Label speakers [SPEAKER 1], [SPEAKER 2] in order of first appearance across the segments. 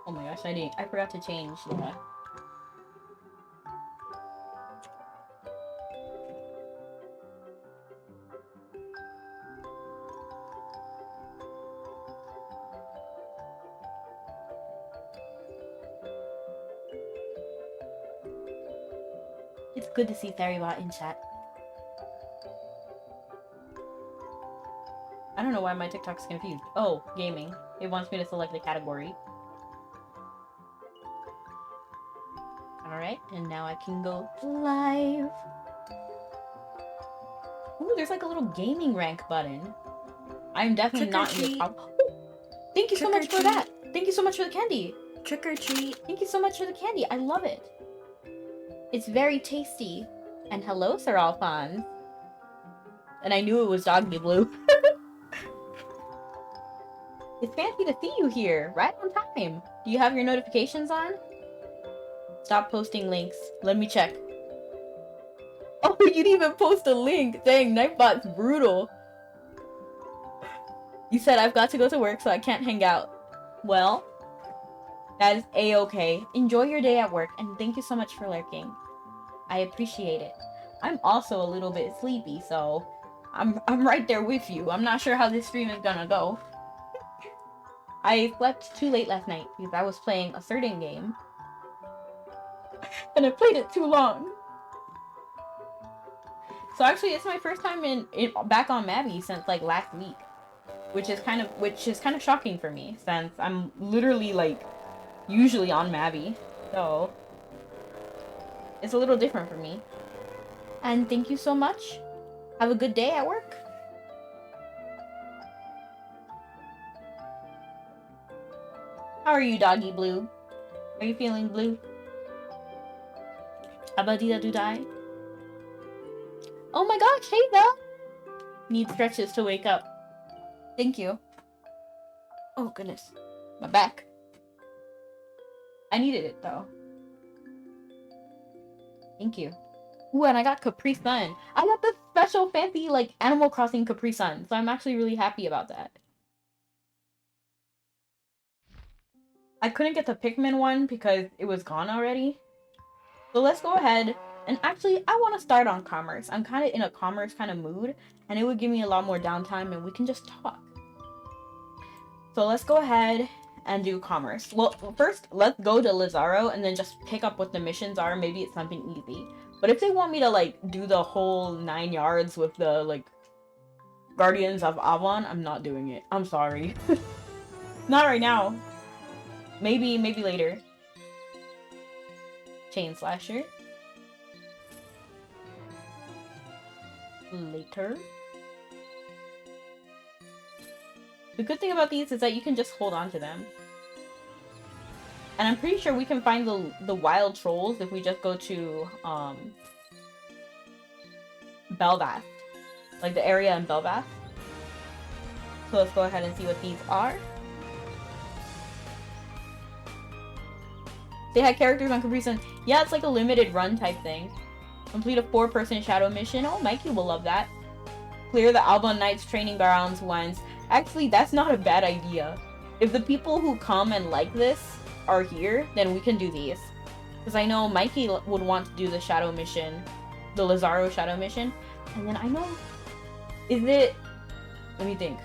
[SPEAKER 1] Oh my gosh, I forgot to change the... It's good to see Therrybot in chat. I don't know why my TikTok's confused. Oh, gaming. It wants me to select the category. Alright, and now I can go live. Ooh, there's like a little gaming rank button. I'm definitely not in the top. Thank you so much for that. Thank you so much for the candy.
[SPEAKER 2] Trick or treat.
[SPEAKER 1] Thank you so much for the candy. I love it. It's very tasty. And hello, Sir Alphonse. And I knew it was Doggy Blue. It's fancy to see you here, right on time. Do you have your notifications on? Stop posting links. Let me check. Oh, you didn't even post a link. Dang, Nightbot's brutal. You said I've got to go to work, so I can't hang out. Well, that is a-okay. Enjoy your day at work, and thank you so much for lurking. I appreciate it. I'm also a little bit sleepy, so I'm right there with you. I'm not sure how this stream is gonna go. I slept too late last night because I was playing a certain game. And I played it too long. So actually, it's my first time back on Mabby since like last week, which is kind of shocking for me since I'm literally like usually on Mabby. So it's a little different for me. And thank you so much. Have a good day at work. How are you, Doggy Blue? Are you feeling blue? Abadida do die? Oh my gosh, hey though! Need stretches to wake up. Thank you. Oh goodness. My back. I needed it though. Thank you. Ooh, and I got Capri Sun. I got the special fancy like Animal Crossing Capri Sun, so I'm actually really happy about that. I couldn't get the Pikmin one because it was gone already. So let's go ahead. And actually, I want to start on commerce. I'm kind of in a commerce kind of mood, and it would give me a lot more downtime, and we can just talk. So let's go ahead and do commerce. Well, first, let's go to Lazaro, and then just pick up what the missions are. Maybe it's something easy. But if they want me to, like, do the whole 9 yards with the, like, Guardians of Avon, I'm not doing it. I'm sorry. Not right now. Maybe later. Chain Slasher. Later. The good thing about these is that you can just hold on to them. And I'm pretty sure we can find the wild trolls if we just go to Belvath. Like the area in Belvath. So let's go ahead and see what these are. They had characters on Capri Sun. Yeah, it's like a limited run type thing. Complete a 4-person shadow mission. Oh, Mikey will love that. Clear the Albon Knights training grounds once. Actually, that's not a bad idea. If the people who come and like this are here, then we can do these. Because I know Mikey would want to do the shadow mission. The Lazaro shadow mission. And then I know... Is it... Let me think.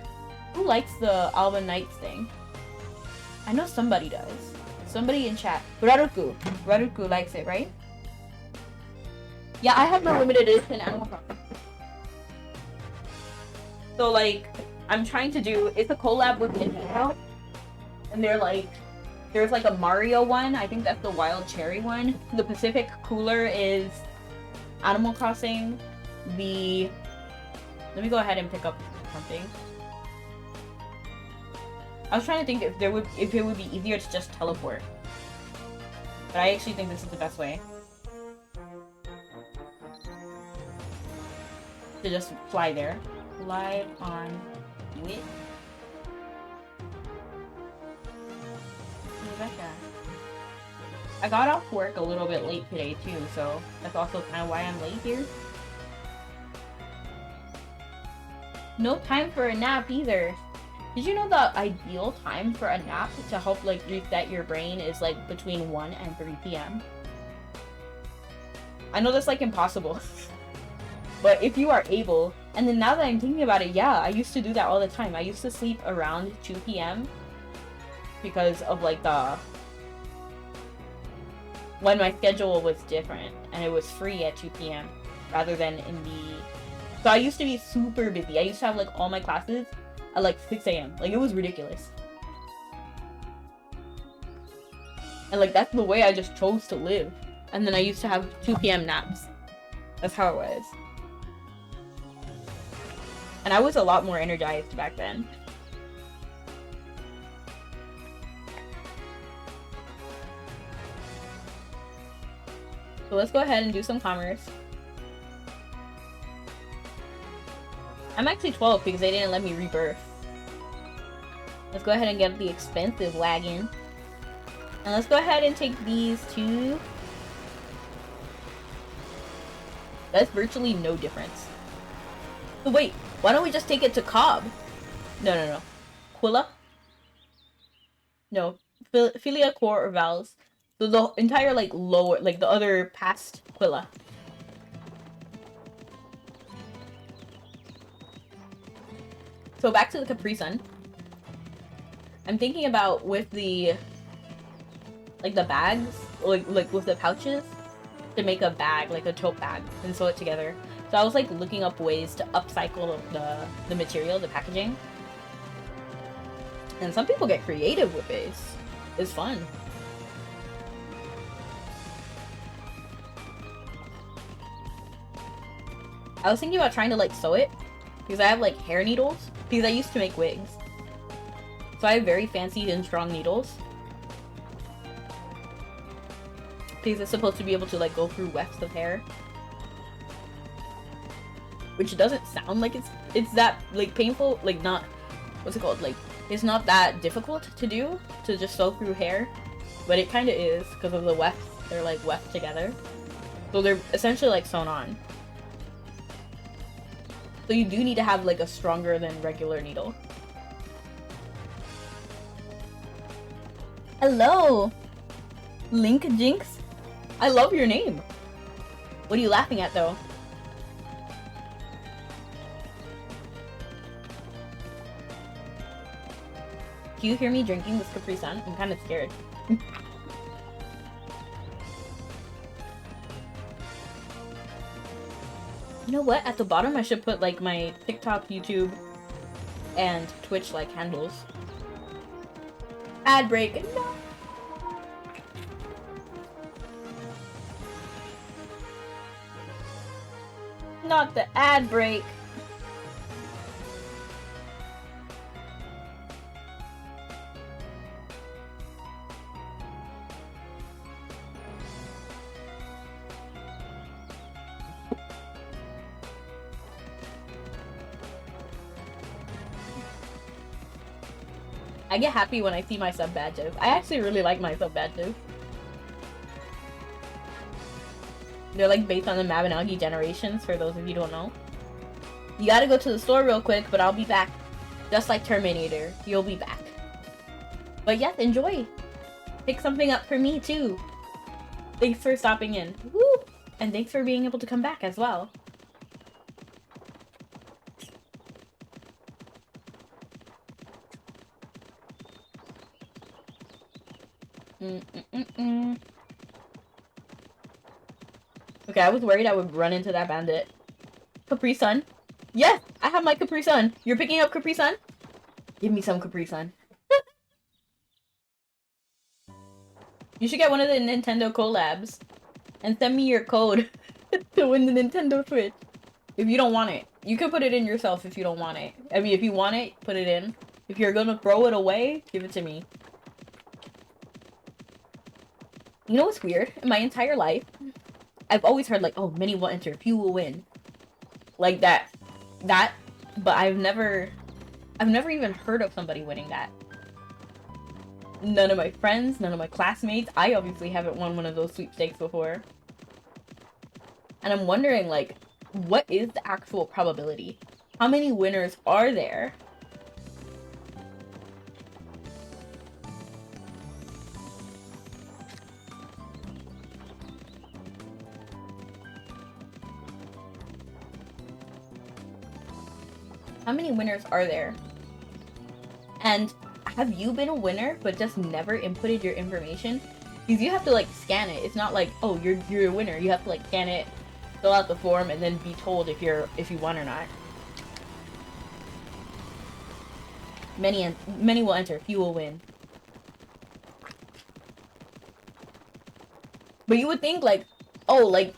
[SPEAKER 1] Who likes the Albon Knights thing? I know somebody does. Somebody in chat. Raruku. Raruku likes it, right? Yeah, I have the limited edition Animal Crossing. So, like, I'm trying to do... It's a collab with Nintendo. And they're like... There's like a Mario one. I think that's the Wild Cherry one. The Pacific Cooler is Animal Crossing. The... Let me go ahead and pick up something. I was trying to think if it would be easier to just teleport. But I actually think this is the best way. To just fly there. Fly on it. Rebecca. I got off work a little bit late today too, so that's also kind of why I'm late here. No time for a nap either. Did you know the ideal time for a nap to help like reset your brain is like between 1 and 3 p.m.? I know that's like impossible. But if you are able, and then now that I'm thinking about it, yeah, I used to do that all the time. I used to sleep around 2 p.m. because of like when my schedule was different and it was free at 2 p.m. rather than in the... So I used to be super busy. I used to have like all my classes at like 6 a.m. Like it was ridiculous. And like that's the way I just chose to live. And then I used to have 2 p.m. naps. That's how it was. And I was a lot more energized back then. So let's go ahead and do some commerce. I'm actually 12 because they didn't let me rebirth. Let's go ahead and get the expensive wagon. And let's go ahead and take these two. That's virtually no difference. So wait, why don't we just take it to Cobb? No. Quilla? No. Philia, Core, or Vals. So the entire, like, lower, like, the other past Quilla. So back to the Capri Sun. I'm thinking about with the, like, the bags, like with the pouches, to make a bag, like a tote bag, and sew it together. So I was, like, looking up ways to upcycle the material, the packaging. And some people get creative with it. It's fun. I was thinking about trying to like sew it because I have like hair needles because I used to make wigs. So I have very fancy and strong needles because it's supposed to be able to like go through wefts of hair, which doesn't sound like it's that like painful, like not, what's it called, like it's not that difficult to do, to just sew through hair, but it kind of is because of the wefts. They're like weft together, so they're essentially like sewn on. So you do need to have like a stronger than regular needle. Hello, Link Jinx. I love your name. What are you laughing at though? Do you hear me drinking this Capri Sun? I'm kind of scared. You know what? At the bottom I should put like my TikTok, YouTube, and Twitch like handles. Ad break. No. Not the ad break. I get happy when I see my sub badges. I actually really like my sub badges. They're like based on the Mabinogi generations, for those of you who don't know. You gotta go to the store real quick, but I'll be back. Just like Terminator, you'll be back. But yes, enjoy. Pick something up for me too. Thanks for stopping in. Woo! And thanks for being able to come back as well. Okay, I was worried I would run into that bandit. Capri Sun? Yes! I have my Capri Sun! You're picking up Capri Sun? Give me some Capri Sun. You should get one of the Nintendo collabs. And send me your code to win the Nintendo Switch. If you don't want it. You can put it in yourself if you don't want it. I mean, if you want it, put it in. If you're gonna throw it away, give it to me. You know what's weird? In my entire life, I've always heard like, oh, many will enter, few will win. Like that, but I've never even heard of somebody winning that. None of my friends, none of my classmates. I obviously haven't won one of those sweepstakes before. And I'm wondering, like, what is the actual probability? How many winners are there? How many winners are there? And have you been a winner but just never inputted your information? Because you have to like scan it. It's not like, oh, you're a winner. You have to like scan it, fill out the form, and then be told if you won or not. Many will enter, few will win. But you would think like, oh, like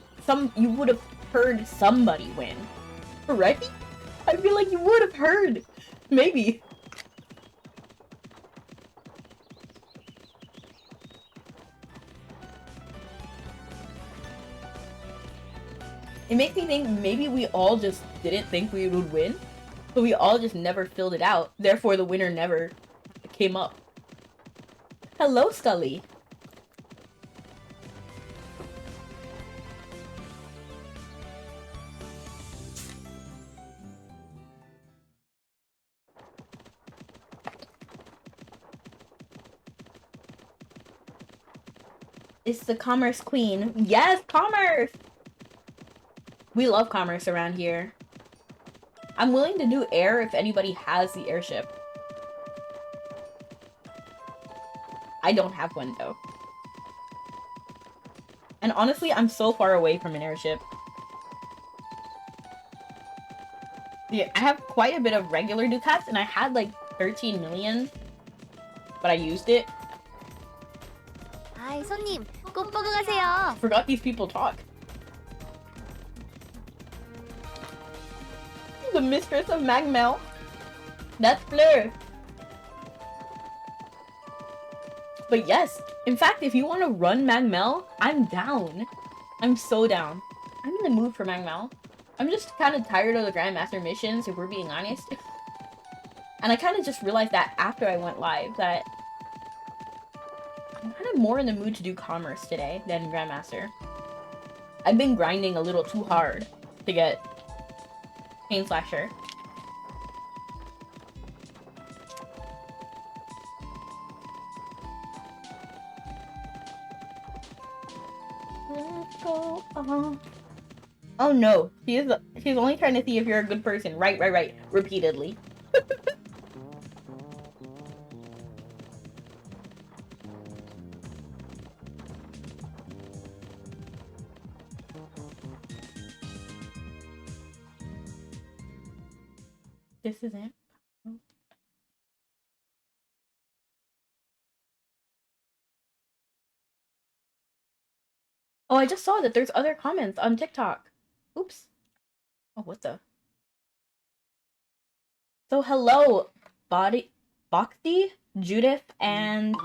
[SPEAKER 1] you would have heard somebody win. Right? I feel like you would have heard. Maybe. It makes me think maybe we all just didn't think we would win. So we all just never filled it out. Therefore, the winner never came up. Hello, Scully. It's the Commerce Queen. Yes, Commerce! We love Commerce around here. I'm willing to do air if anybody has the airship. I don't have one, though. And honestly, I'm so far away from an airship. Yeah, I have quite a bit of regular ducats, and I had like 13 million, but I used it.
[SPEAKER 2] 아이, 손님, 꼭 보고 가세요.
[SPEAKER 1] Forgot these people talk. The mistress of Magmel. That's Fleur. But yes, in fact, if you want to run Magmel, I'm down. I'm so down. I'm in the mood for Magmel. I'm just kind of tired of the Grandmaster missions, if we're being honest. And I kind of just realized that after I went live, that I'm kind of more in the mood to do Commerce today than Grandmaster. I've been grinding a little too hard to get Pain Slasher. Let's go on. Oh no, she's only trying to see if you're a good person. Right. Repeatedly. This isn't. Oh, I just saw that there's other comments on TikTok. Oops. Oh, what the? So hello, Boxy, Judith, and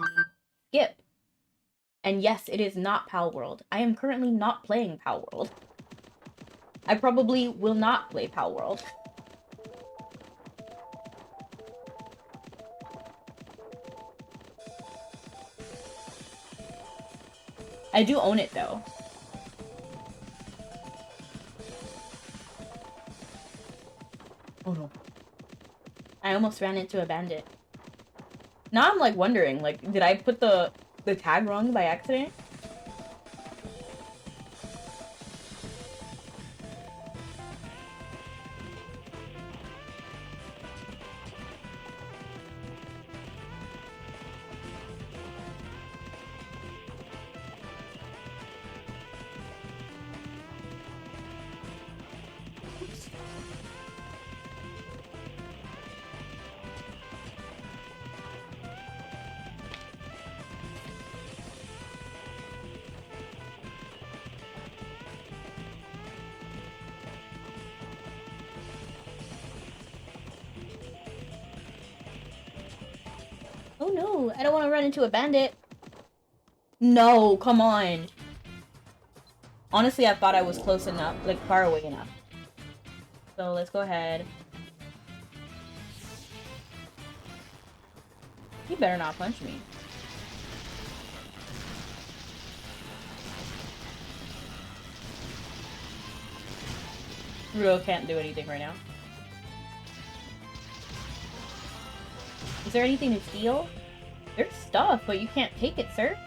[SPEAKER 1] Skip. And yes, it is not Pal World. I am currently not playing Pal World. I probably will not play Pal World. I do own it though. Oh no. I almost ran into a bandit. Now I'm like wondering, like, did I put the tag wrong by accident? Oh no, I don't want to run into a bandit. No, come on. Honestly, I thought I was close enough, like far away enough. So let's go ahead. You better not punch me. Rudo can't do anything right now. Is there anything to steal? There's stuff, but you can't take it, sir.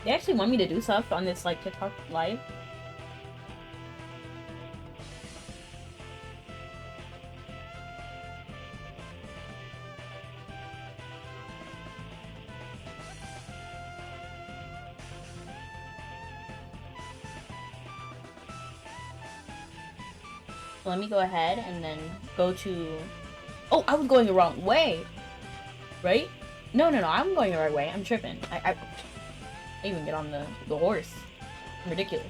[SPEAKER 1] They actually want me to do stuff on this, like, TikTok live. So let me go ahead and then go to... Oh, I was going the wrong way! Right? No, I'm going the right way. I'm tripping. I didn't even get on the horse. Ridiculous.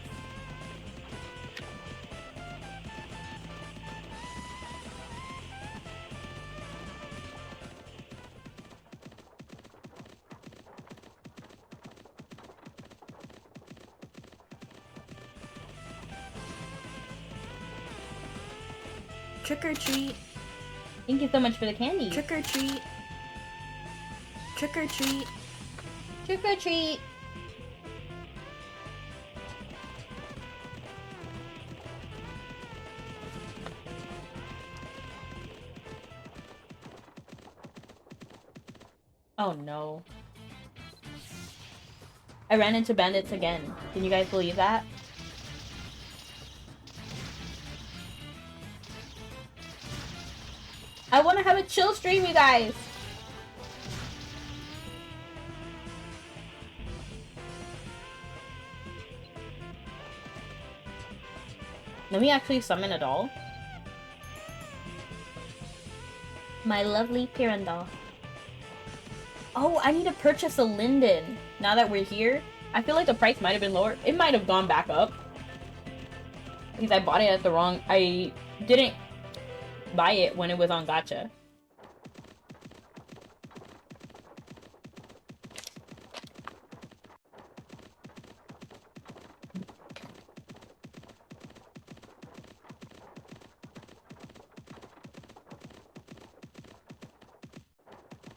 [SPEAKER 1] Trick or treat. Thank you so much for the candy. Trick or treat. Trick or treat. Trick or treat. Oh no. I ran into bandits again. Can you guys believe that? I want to have a chill stream, you guys! Let me actually summon a doll. My lovely Pirandal. Oh, I need to purchase a linden. Now that we're here, I feel like the price might have been lower. It might have gone back up. Because I bought it at the wrong... I didn't buy it when it was on gacha.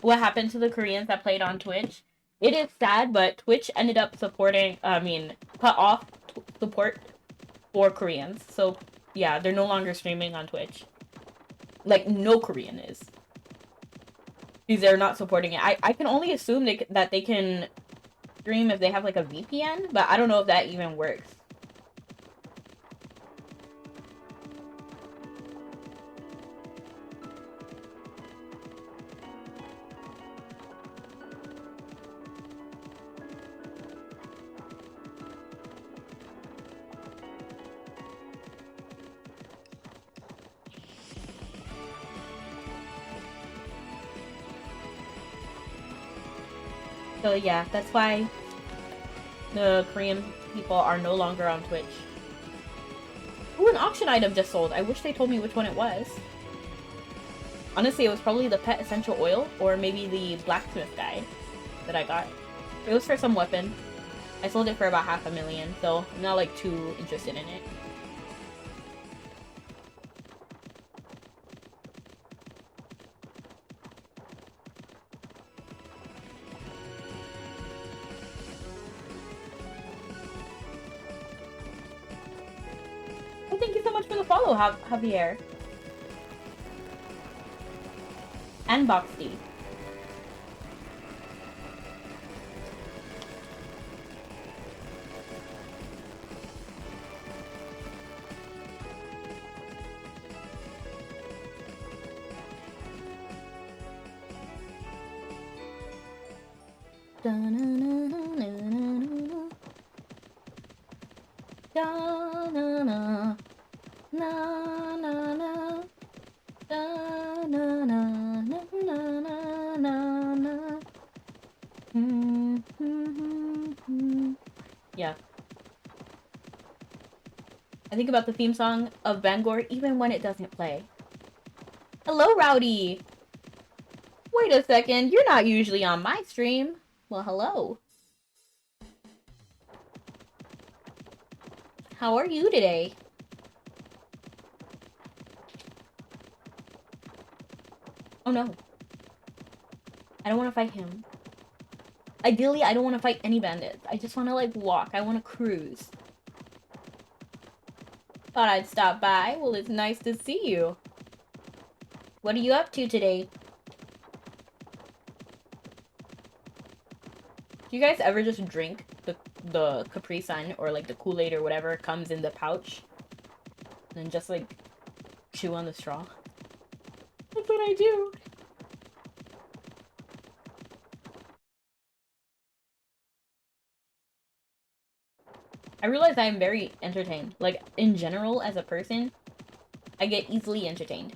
[SPEAKER 1] What happened to the Koreans that played on Twitch? It is sad, but Twitch ended up supporting, cut off support for Koreans. So, yeah, they're no longer streaming on Twitch. Like, no Korean is. Because they're not supporting it. I can only assume that they can stream if they have, like, a VPN, but I don't know if that even works. So yeah, that's why the Korean people are no longer on Twitch. Ooh, an auction item just sold. I wish they told me which one it was. Honestly, it was probably the pet essential oil or maybe the blacksmith guy that I got. It was for some weapon. I sold it for about $500,000, so I'm not like too interested in it. Thank you so much for the follow, Javier. And Boxy. Yeah. I think about the theme song of Vanguard even when it doesn't play. Hello, Rowdy! Wait a second, you're not usually on my stream. Well, hello. How are you today? Oh no. I don't want to fight him. Ideally, I don't want to fight any bandits. I just want to, like, walk. I want to cruise. Thought I'd stop by. Well, it's nice to see you. What are you up to today? Do you guys ever just drink the the Capri Sun or like the Kool-Aid or whatever comes in the pouch. And just like chew on the straw. That's what I do. I realize I am very entertained. Like, in general, as a person, I get easily entertained.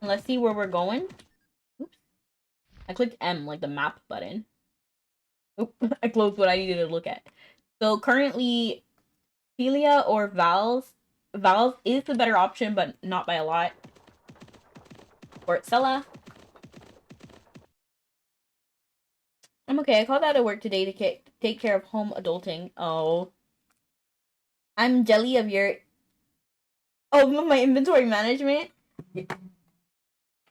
[SPEAKER 1] Let's see where we're going. Oops. I clicked M, like the map button. Oop, I closed what I needed to look at. So currently, Celia or Val's. Val's is the better option, but not by a lot. Or Stella. I'm okay. I called out of work today to take care of home adulting. Oh. I'm jelly of your... Oh, my inventory management?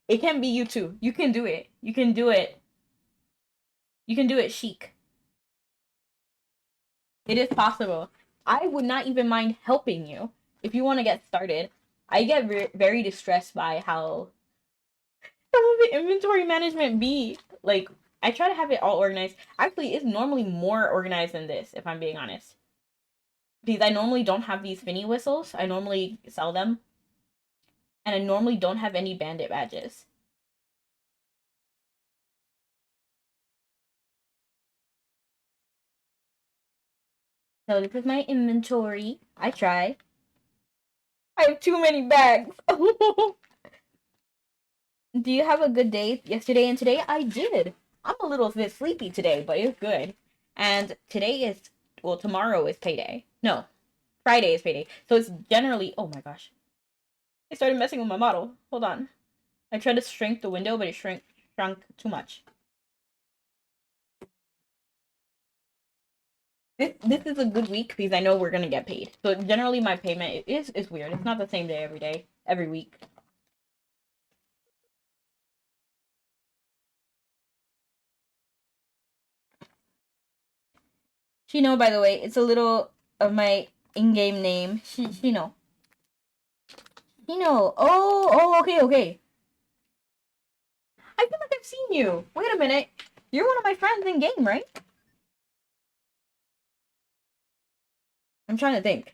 [SPEAKER 1] It can be you too. You can do it. You can do it. You can do it chic. It is possible. I would not even mind helping you if you want to get started. I get very distressed by how some of the inventory management be. Like, I try to have it all organized. Actually, it's normally more organized than this, if I'm being honest. Because I normally don't have these Finny whistles. I normally sell them. And I normally don't have any bandit badges. So this is my inventory. I try. I have too many bags. Do you have a good day yesterday and today? I did. I'm a little bit sleepy today, but it's good. And today is, well, tomorrow is payday. No, Friday is payday. So it's generally, oh my gosh. I started messing with my model. Hold on. I tried to shrink the window, but it shrunk too much. This is a good week because I know we're gonna get paid. So generally my payment is weird. It's not the same day every day, every week. Shino, by the way, it's a little of my in-game name. Shino. Shino. Oh, okay, okay. I feel like I've seen you. Wait a minute. You're one of my friends in game, right? I'm trying to think.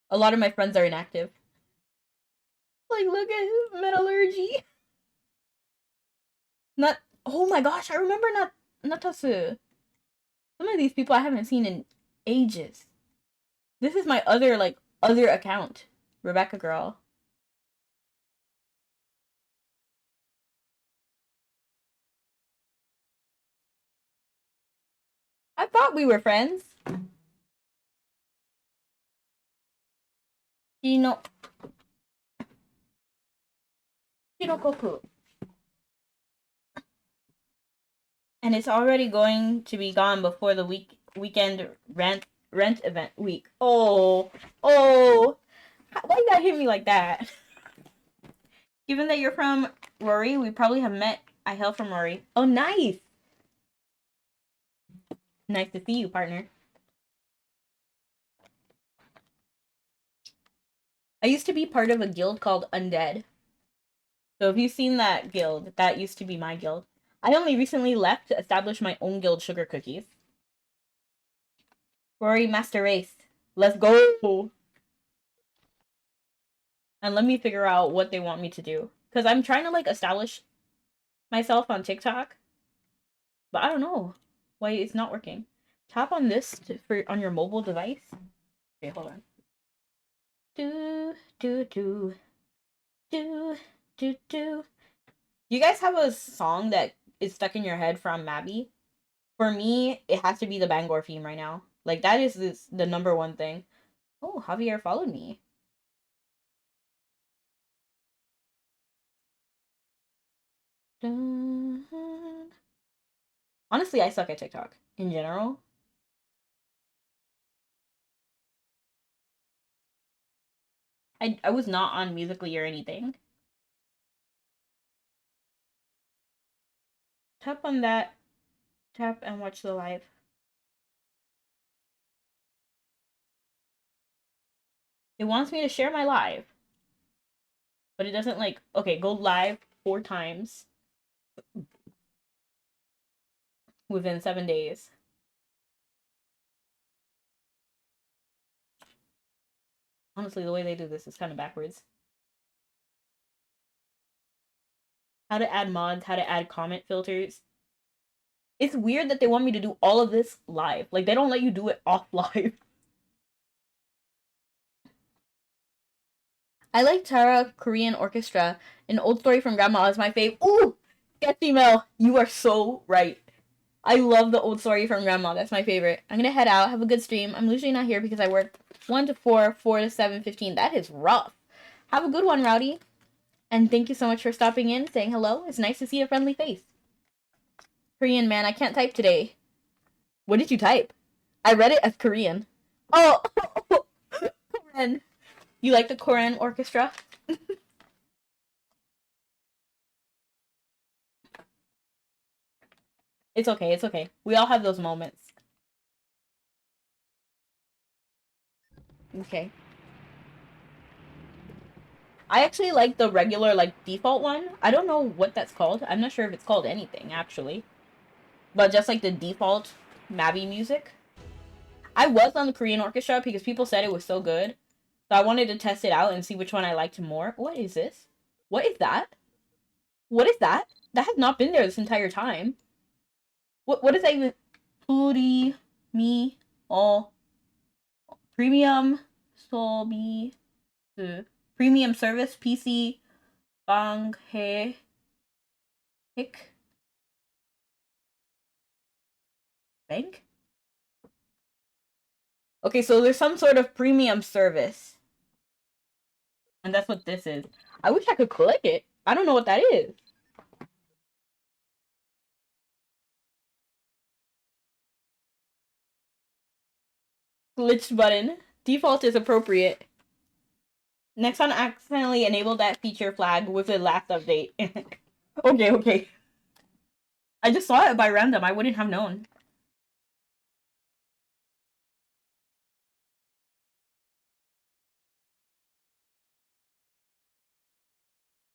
[SPEAKER 1] A lot of my friends are inactive. Like, look at his metallurgy. Not. Oh my gosh, I remember Natasu. Some of these people I haven't seen in ages. This is my other account. Rebecca girl. I thought we were friends. Shino. Shinokoku. And it's already going to be gone before the weekend rent event week. Oh. Why you gotta hit me like that? Given that you're from Rory, we probably have met. I hail from Rory. Oh, nice. Nice to see you, partner. I used to be part of a guild called Undead. So if you've seen that guild, that used to be my guild. I only recently left to establish my own guild, Sugar Cookies. Rory Master Race. Let's go. And let me figure out what they want me to do. Because I'm trying to, like, establish myself on TikTok. But I don't know why it's not working. Tap on this on your mobile device. Okay, hold on. Do, do, do. Do, do, do. You guys have a song that is stuck in your head from Mabby? For me, it has to be the Bangor theme right now. Like, that is the number one thing. Oh, Javier followed me. Honestly, I suck at TikTok in general. I was not on Musically or anything. Tap on that. Tap and watch the live. It wants me to share my live. But it doesn't like, okay, go live 4 times within 7 days. Honestly, the way they do this is kind of backwards. How to add mods, how to add comment filters. It's weird that they want me to do all of this live. Like, they don't let you do it off live. I like Tara Korean Orchestra. An old story from Grandma is my fave. Ooh! Get female. You are so right. I love the old story from Grandma. That's my favorite. I'm gonna head out. Have a good stream. I'm usually not here because I work 1 to 4, 4 to 7:15. That is rough. Have a good one, Rowdy. And thank you so much for stopping in, saying hello. It's nice to see a friendly face. Korean man, I can't type today. What did you type? I read it as Korean. Oh, Korean. You like the Korean orchestra? It's okay, it's okay. We all have those moments. Okay. I actually like the regular, like, default one. I don't know what that's called. I'm not sure if it's called anything, actually. But just, like, the default Mabi music. I was on the Korean orchestra because people said it was so good. So I wanted to test it out and see which one I liked more. What is this? What is that? What is that? That has not been there this entire time. What is that even? Puri mi oh premium sobi premium service PC bang he hick bank. Okay, so there's some sort of premium service, and that's what this is. I wish I could click it. I don't know what that is. Glitch button. Default is appropriate. Nexon accidentally enabled that feature flag with the last update. Okay. I just saw it by random. I wouldn't have known.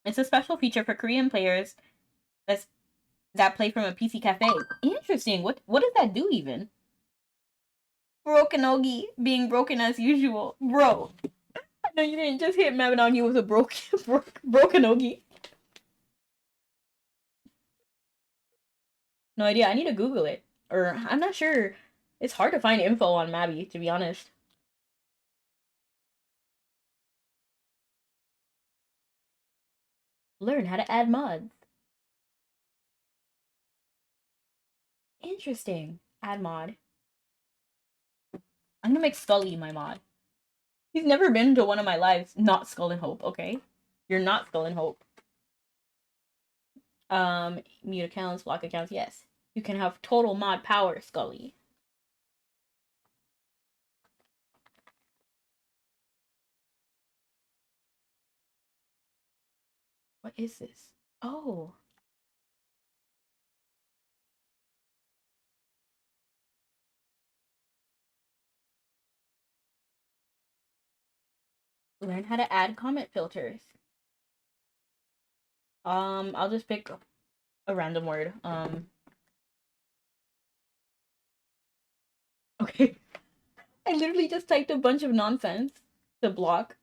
[SPEAKER 1] It's a special feature for Korean players that play from a PC cafe. Interesting. What does that do even? Brokenogi being broken as usual. Bro. I know you didn't just hit Mabinogi with a brokenogi. No idea. I need to Google it. Or I'm not sure. It's hard to find info on Mabi, to be honest. Learn how to add mods. Interesting. Add mod. I'm gonna make Scully my mod. He's never been to one of my lives. Not Skull and Hope, okay? You're not Skull and Hope. Mute accounts, block accounts, yes. You can have total mod power, Scully. What is this? Oh. Learn how to add comment filters. I'll just pick a random word. Okay. I literally just typed a bunch of nonsense to block.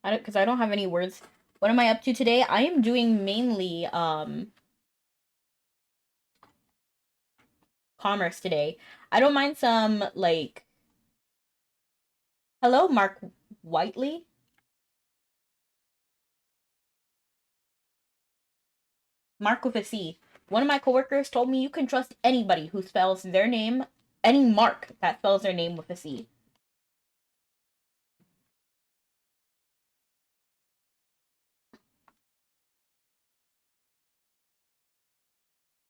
[SPEAKER 1] Because I don't have any words. What am I up to today? I am doing mainly commerce today. I don't mind some like hello, Mark Whiteley. Mark with a C. One of my coworkers told me you can trust anybody who spells their name, any Mark that spells their name with a C.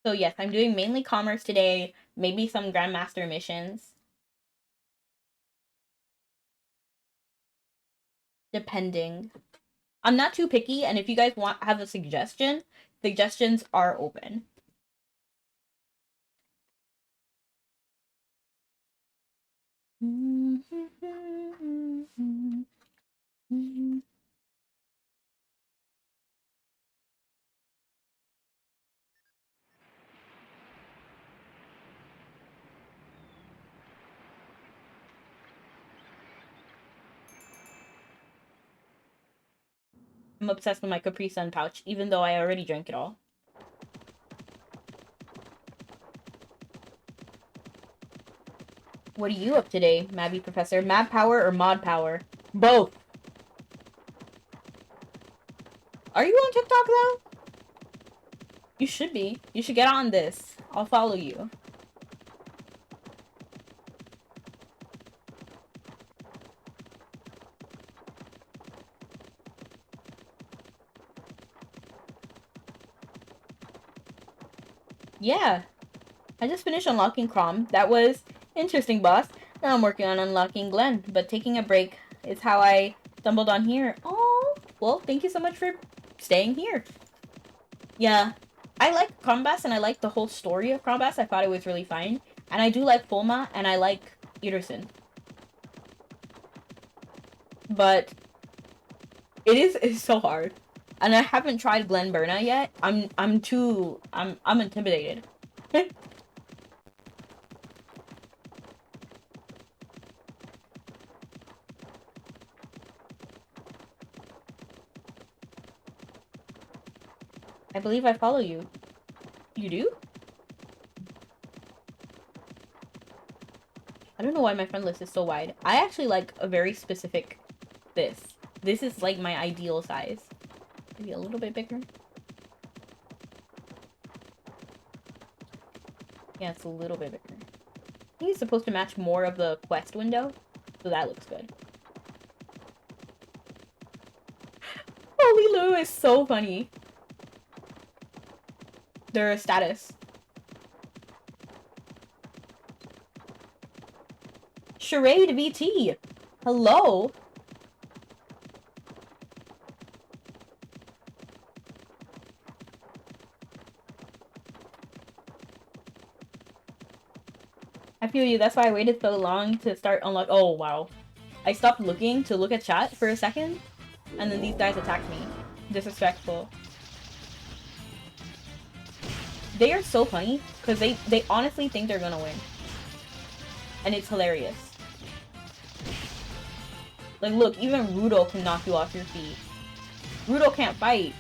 [SPEAKER 1] So yes, I'm doing mainly commerce today, maybe some Grandmaster missions. Depending. I'm not too picky, and if you guys have a suggestion, suggestions are open. I'm obsessed with my Capri Sun pouch, even though I already drank it all. What are you up today, Mabby Professor? Mab power or mod power? Both. Are you on TikTok though? You should be. You should get on this. I'll follow you. Yeah. I just finished unlocking Crom. That was interesting, boss. Now I'm working on unlocking Glenn, but taking a break is how I stumbled on here. Oh, well, thank you so much for staying here. Yeah, I like Crombass and I like the whole story of Crombass. I thought it was really fine. And I do like Fulma and I like Ederson. But it's so hard. And I haven't tried Glen Burna yet. I'm intimidated. I believe I follow you. You do? I don't know why my friend list is so wide. I actually like a very specific this. This is like my ideal size. Maybe a little bit bigger. Yeah, it's a little bit bigger. I think it's supposed to match more of the quest window, so that looks good. Holy Lou is so funny. Their status. Charade VT. Hello. I feel you. That's why I waited so long to start unlock. Oh, wow. I stopped looking to look at chat for a second, and then these guys attacked me. Disrespectful. They are so funny, because they honestly think they're gonna win. And it's hilarious. Like, look, even Rudo can knock you off your feet. Rudo can't fight.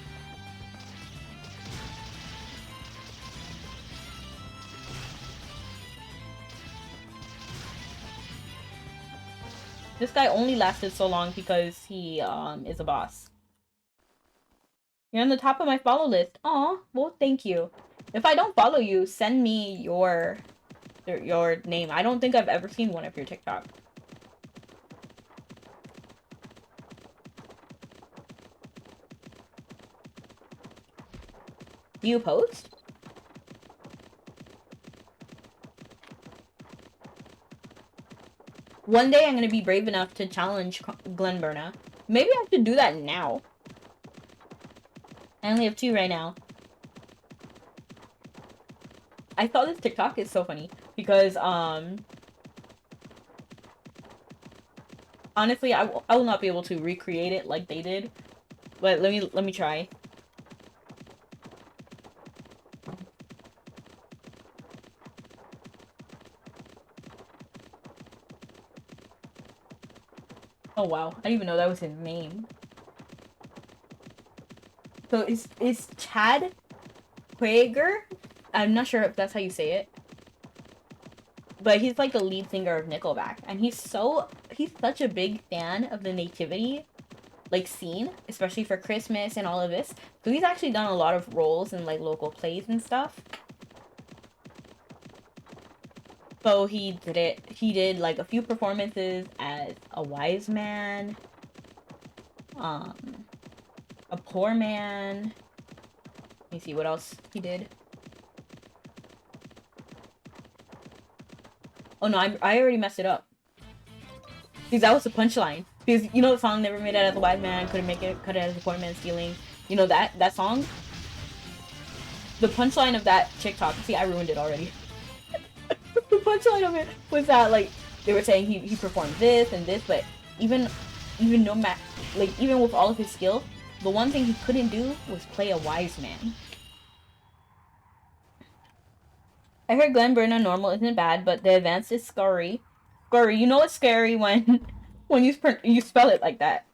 [SPEAKER 1] This guy only lasted so long because he, is a boss. You're on the top of my follow list. Aw, well, thank you. If I don't follow you, send me your name. I don't think I've ever seen one of your TikTok. Do you post? One day I'm gonna be brave enough to challenge Glen Burna. Maybe I should do that now. I only have 2 right now. I thought this TikTok is so funny because honestly I will not be able to recreate it like they did, but let me try. Oh wow, I didn't even know that was his name. So is Chad Quager? I'm not sure if that's how you say it. But he's like the lead singer of Nickelback, and he's such a big fan of the nativity like scene, especially for Christmas and all of this. So he's actually done a lot of roles in like local plays and stuff. So he did like a few performances as a wise man, a poor man. Let me see what else he did. Oh no, I already messed it up. Because that was the punchline. Because you know the song "Never Made It as a Wise Man, Couldn't Make It, Cut It as a Poor Man Stealing." You know that song. The punchline of that TikTok. See, I ruined it already. The punchline of it was that like they were saying he performed this and this, but even no matter, like, even with all of his skill, the one thing he couldn't do was play a wise man. I heard Glen Burna normal isn't bad, but the advanced is scary. Scary, you know it's scary when when you spell it like that.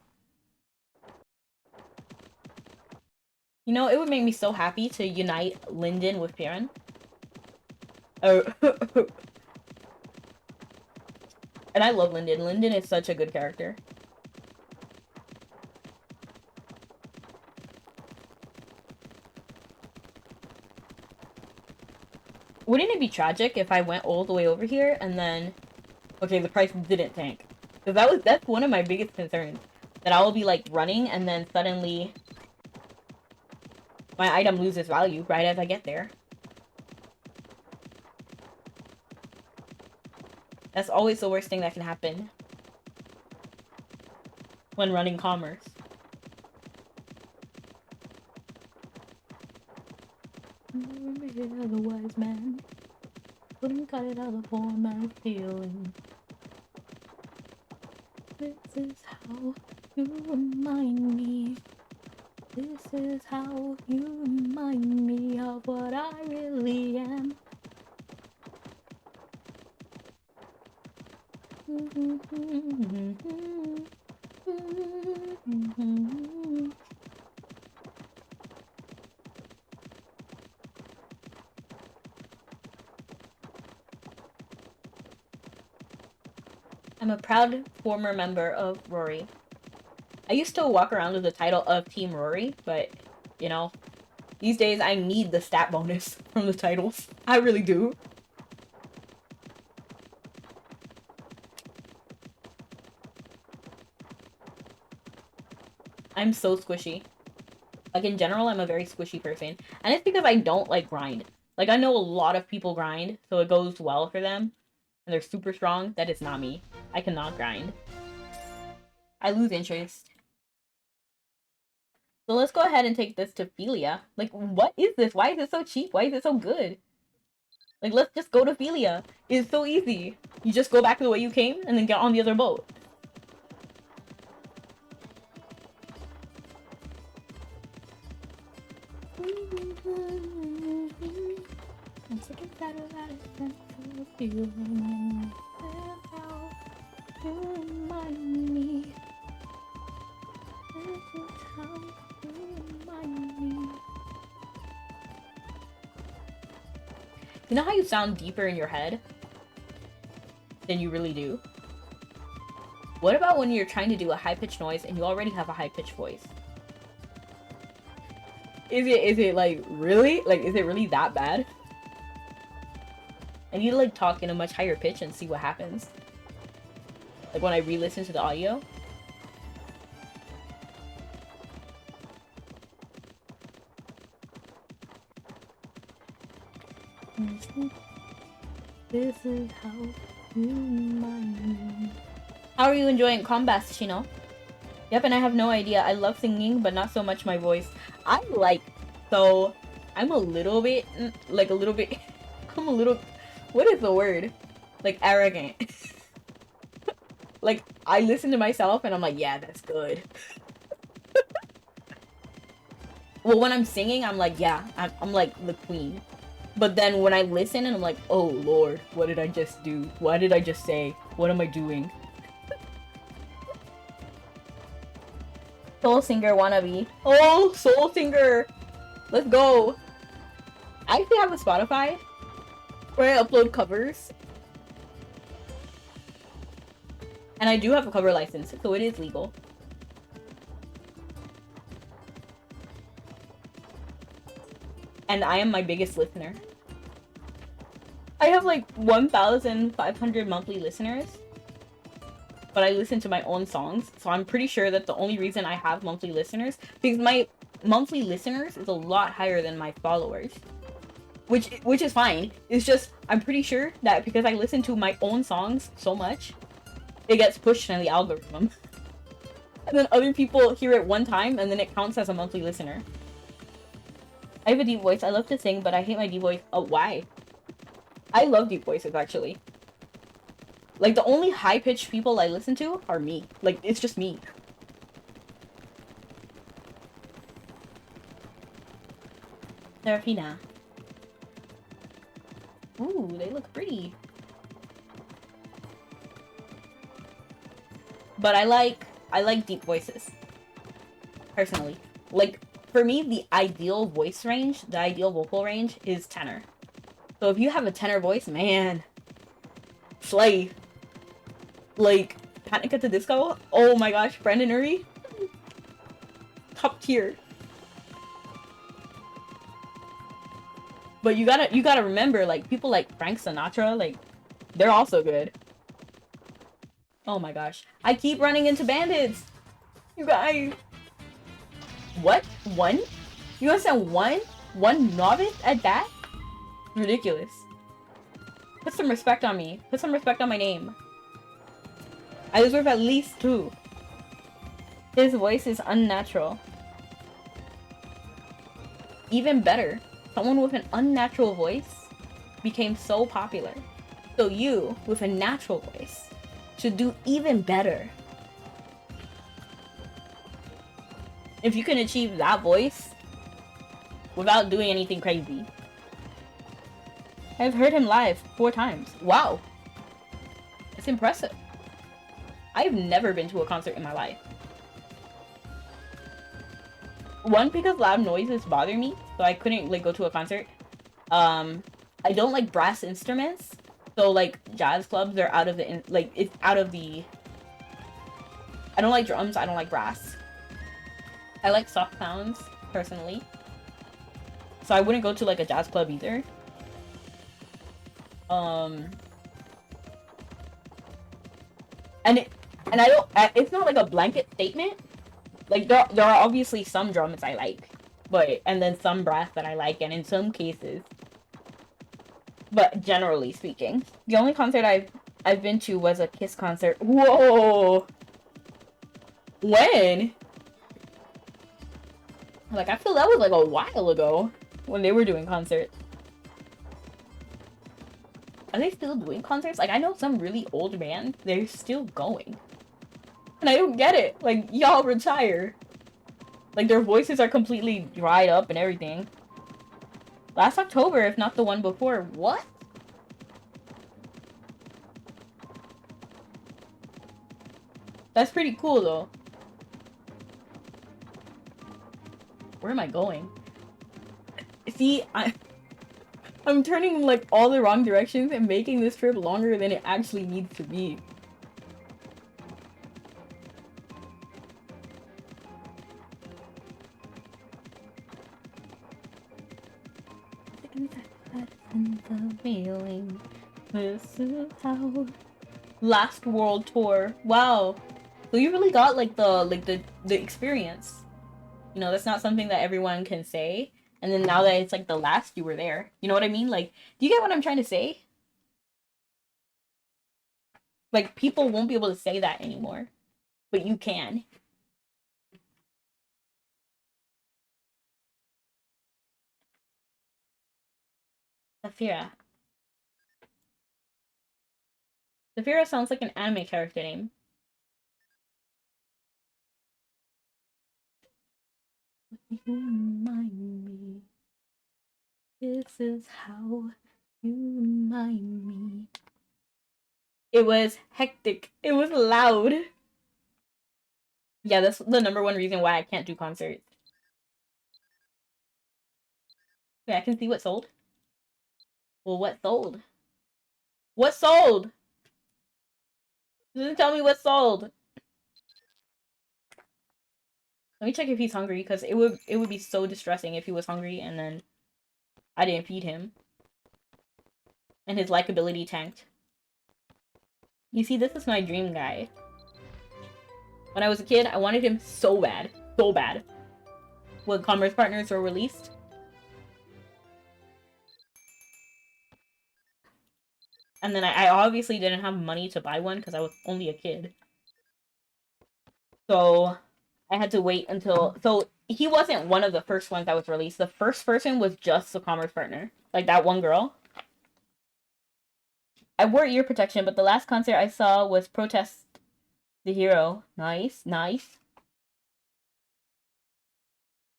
[SPEAKER 1] You know, it would make me so happy to unite Lyndon with Piran. Oh. And I love Lyndon. Lyndon is such a good character. Wouldn't it be tragic if I went all the way over here and then... Okay, the price didn't tank. Because that's one of my biggest concerns. That I will be, like, running and then suddenly... my item loses value right as I get there. That's always the worst thing that can happen. When running commerce. The wise man couldn't cut it out of poor man's feeling. This is how you remind me. This is how you remind me of what I really am. I'm a proud former member of Rory. I used to walk around with the title of Team Rory, but, you know, these days I need the stat bonus from the titles. I really do. I'm so squishy. Like, in general, I'm a very squishy person. And it's because I don't, like, grind. Like, I know a lot of people grind, so it goes well for them. And they're super strong. That is not me. I cannot grind. I lose interest. So let's go ahead and take this to Philia. Like, what is this? Why is it so cheap? Why is it so good? Like, let's just go to Philia. It's so easy. You just go back the way you came and then get on the other boat. I'm sick and tired of that feeling. How you remind me. This is how you remind me. You know how you sound deeper in your head than you really do? What about when you're trying to do a high-pitched noise and you already have a high-pitched voice? Is it like really? Like, is it really that bad? I need to like talk in a much higher pitch and see what happens. Like when I re-listen to the audio. This is how you remind me. How are you enjoying combat, Shino? Yep, and I have no idea. I love singing, but not so much my voice. I'm a little bit, I'm a little, what is the word? Like, arrogant. Like, I listen to myself and I'm like, yeah, that's good. Well, when I'm singing, I'm like, yeah, I'm like the queen. But then when I listen and I'm like, oh lord, what did I just do? What did I just say? What am I doing? Soul Singer wannabe. Oh, Soul Singer! Let's go! I actually have a Spotify where I upload covers. And I do have a cover license, so it is legal. And I am my biggest listener. I have like 1,500 monthly listeners. But I listen to my own songs, so I'm pretty sure that the only reason I have monthly listeners, because my monthly listeners is a lot higher than my followers, which is fine. It's just I'm pretty sure that because I listen to my own songs so much, it gets pushed in the algorithm, and then other people hear it one time, and then it counts as a monthly listener. I have a deep voice. I love to sing, but I hate my deep voice. Oh, why? I love deep voices actually. Like, the only high-pitched people I listen to are me. Like, it's just me. Serafina. Ooh, they look pretty. But I like deep voices. Personally. Like, for me, the ideal voice range, the ideal vocal range is tenor. So if you have a tenor voice, man, slay. Like, Panic at the Disco, oh my gosh, Brendan Urie, top tier. But you gotta remember, like, people like Frank Sinatra, like, they're also good. Oh my gosh, I keep running into bandits. You guys, what? One? You understand one? One novice at that? Ridiculous. Put some respect on me. Put some respect on my name. I deserve at least 2. His voice is unnatural. Even better, someone with an unnatural voice became so popular. So you, with a natural voice, should do even better. If you can achieve that voice without doing anything crazy. I've heard him live 4 times. Wow. It's impressive. I've never been to a concert in my life. One, because loud noises bother me, so I couldn't like go to a concert. I don't like brass instruments, so like jazz clubs are out of the it's out of the. I don't like drums. I don't like brass. I like soft sounds personally, so I wouldn't go to like a jazz club either. And I don't. It's not like a blanket statement. Like there are obviously some drums I like, and then some brass that I like, and in some cases. But generally speaking, the only concert I've been to was a Kiss concert. Whoa! When? Like, I feel that was like a while ago when they were doing concerts. Are they still doing concerts? Like, I know some really old bands, they're still going. And I don't get it. Like, y'all retire. Like, their voices are completely dried up and everything. Last October, if not the one before. What? That's pretty cool, though. Where am I going? See, I'm turning, like, all the wrong directions and making this trip longer than it actually needs to be. This is how... Last World Tour. Wow. So you really got, like, the experience. You know, that's not something that everyone can say. And then now that it's like the last, you were there. You know what I mean? Like, do you get what I'm trying to say? Like, people won't be able to say that anymore. But you can. Saphira. Saphira sounds like an anime character name. You remind me. This is how you remind me. It was hectic. It was loud. Yeah, that's the #1 reason why I can't do concerts. Okay, I can see what sold. Well, what sold? What sold? Doesn't tell me what sold. Let me check if he's hungry, because it would be so distressing if he was hungry and then I didn't feed him. And his likability tanked. You see, this is my dream guy. When I was a kid, I wanted him so bad. So bad. When Commerce Partners were released. And then I obviously didn't have money to buy one because I was only a kid. So I had to wait until... So he wasn't one of the first ones that was released. The first person was just the Commerce Partner. Like that one girl. I wore ear protection, but the last concert I saw was Protest the Hero. Nice, nice.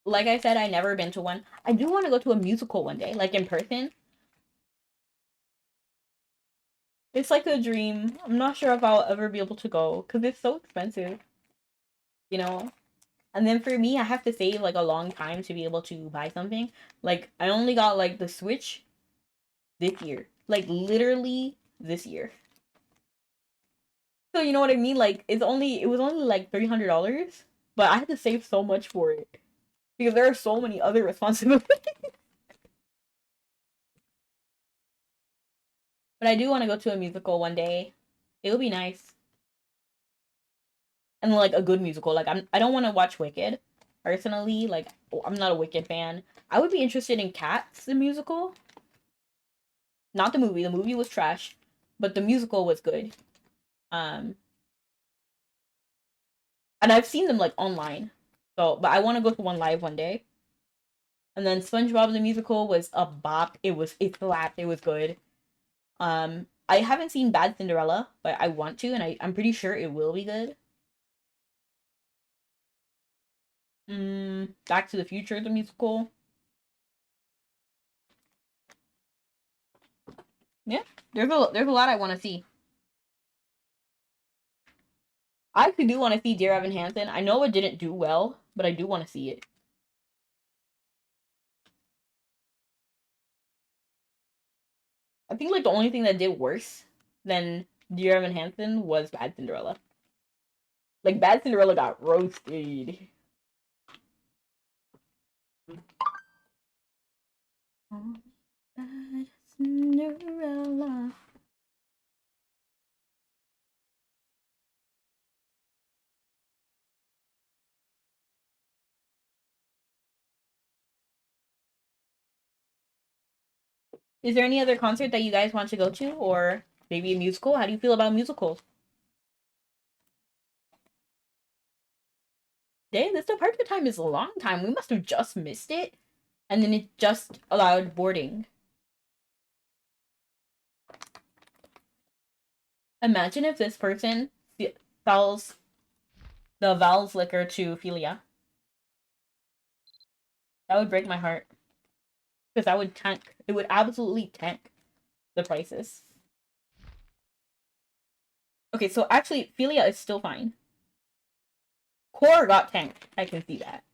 [SPEAKER 1] Like I said, I never been to one. I do want to go to a musical one day, like in person. It's like a dream. I'm not sure if I'll ever be able to go because it's so expensive, you know? And then for me, I have to save like a long time to be able to buy something. Like, I only got like the Switch this year. Like, literally this year. So, you know what I mean? Like, it was only like $300, but I had to save so much for it because there are so many other responsibilities. But I do want to go to a musical one day. It would be nice. And like a good musical. Like I don't want to watch Wicked personally. Like I'm not a Wicked fan. I would be interested in Cats the musical. Not the movie. The movie was trash, but the musical was good. Um and I've seen them like online. So, but I want to go to one live one day. And then SpongeBob the musical was a bop. It slapped. It was good. I haven't seen Bad Cinderella, but I want to, and I'm pretty sure it will be good. Back to the Future the musical. Yeah, there's a lot I want to see. I actually do want to see Dear Evan Hansen. I know it didn't do well, but I do want to see it. I think like the only thing that did worse than Dear Evan Hansen was Bad Cinderella. Like Bad Cinderella got roasted. Oh, Bad Cinderella. Is there any other concert that you guys want to go to, or maybe a musical? How do you feel about musicals? Dang, this departure time is a long time. We must have just missed it, and then it just allowed boarding. Imagine if this person sells the Val's liquor to Philia. That would break my heart. Because that would tank. It would absolutely tank the prices. Okay, so actually, Philia is still fine. Core got tanked. I can see that.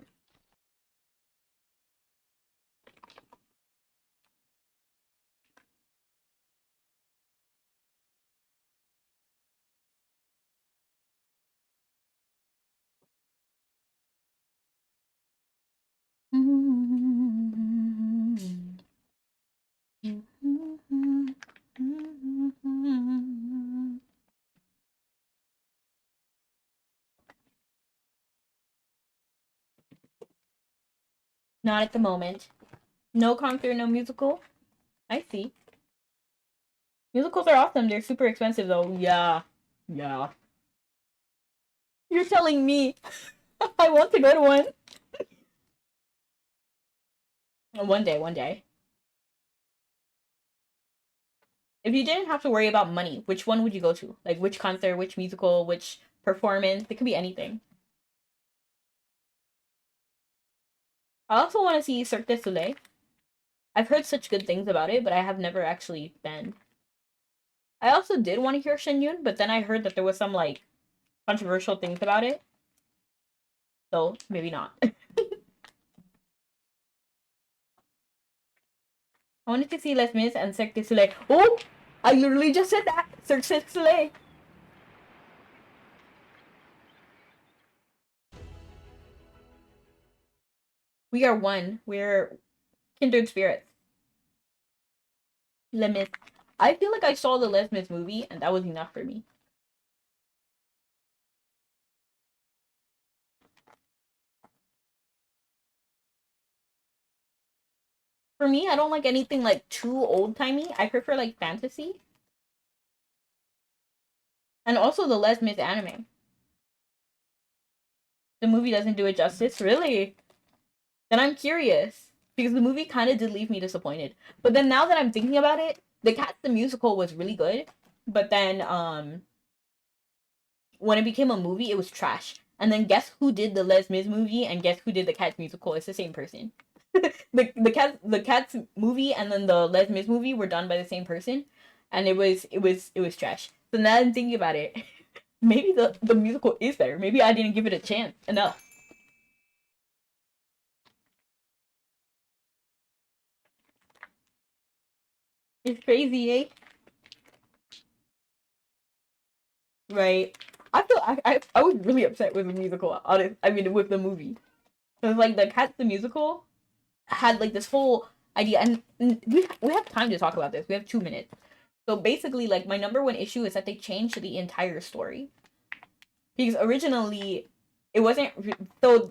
[SPEAKER 1] Not at the moment. No concert, no musical. I see. Musicals are awesome. They're super expensive though. Yeah. Yeah. You're telling me I want to go to one. One day, one day. If you didn't have to worry about money, which one would you go to? Like which concert, which musical, which performance? It could be anything. I also want to see Cirque du Soleil. I've heard such good things about it, but I have never actually been. I also did want to hear Shen Yun, but then I heard that there was some like controversial things about it. So maybe not. I wanted to see Les Mis and Cirque du Soleil. Oh! I literally just said that! Cirque du Soleil! We are one. We're kindred spirits. Les Mis. I feel like I saw the Les Mis movie, and that was enough for me. For me, I don't like anything like too old-timey. I prefer like fantasy. And also the Les Mis anime. The movie doesn't do it justice, really. Then I'm curious. Because the movie kind of did leave me disappointed. But then now that I'm thinking about it, The Cats the musical was really good, but then when it became a movie, it was trash. And then guess who did the Les Mis movie and guess who did the Cats musical? It's the same person. The Cats movie and then the Les Mis movie were done by the same person, and it was trash. So now I'm thinking about it, maybe the musical is better. Maybe I didn't give it a chance enough. It's crazy, eh? Right. I was really upset with the musical. Honest, I mean with the movie. Cause like the Cats the musical had like this whole idea, and we have time to talk about this. We have 2 minutes. So basically, like my number one issue is that they changed the entire story because originally it wasn't so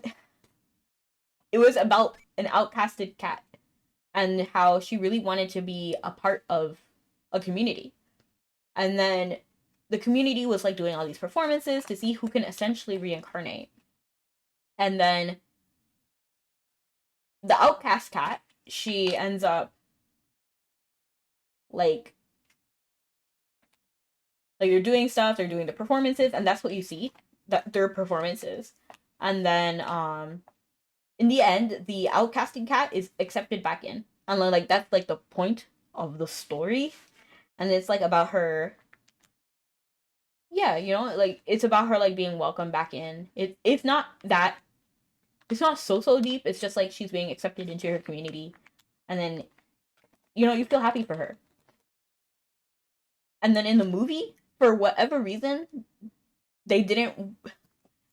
[SPEAKER 1] it was about an outcasted cat and how she really wanted to be a part of a community, and then the community was like doing all these performances to see who can essentially reincarnate, and then the outcast cat, she ends up like they're doing stuff, they're doing the performances, and that's what you see, that their performances. And then in the end, the outcasting cat is accepted back in. And like that's like the point of the story. And it's like about her, yeah, like it's about her like being welcomed back in. It's not that it's not so deep. It's just like she's being accepted into her community. And then you feel happy for her. And then in the movie, for whatever reason, they didn't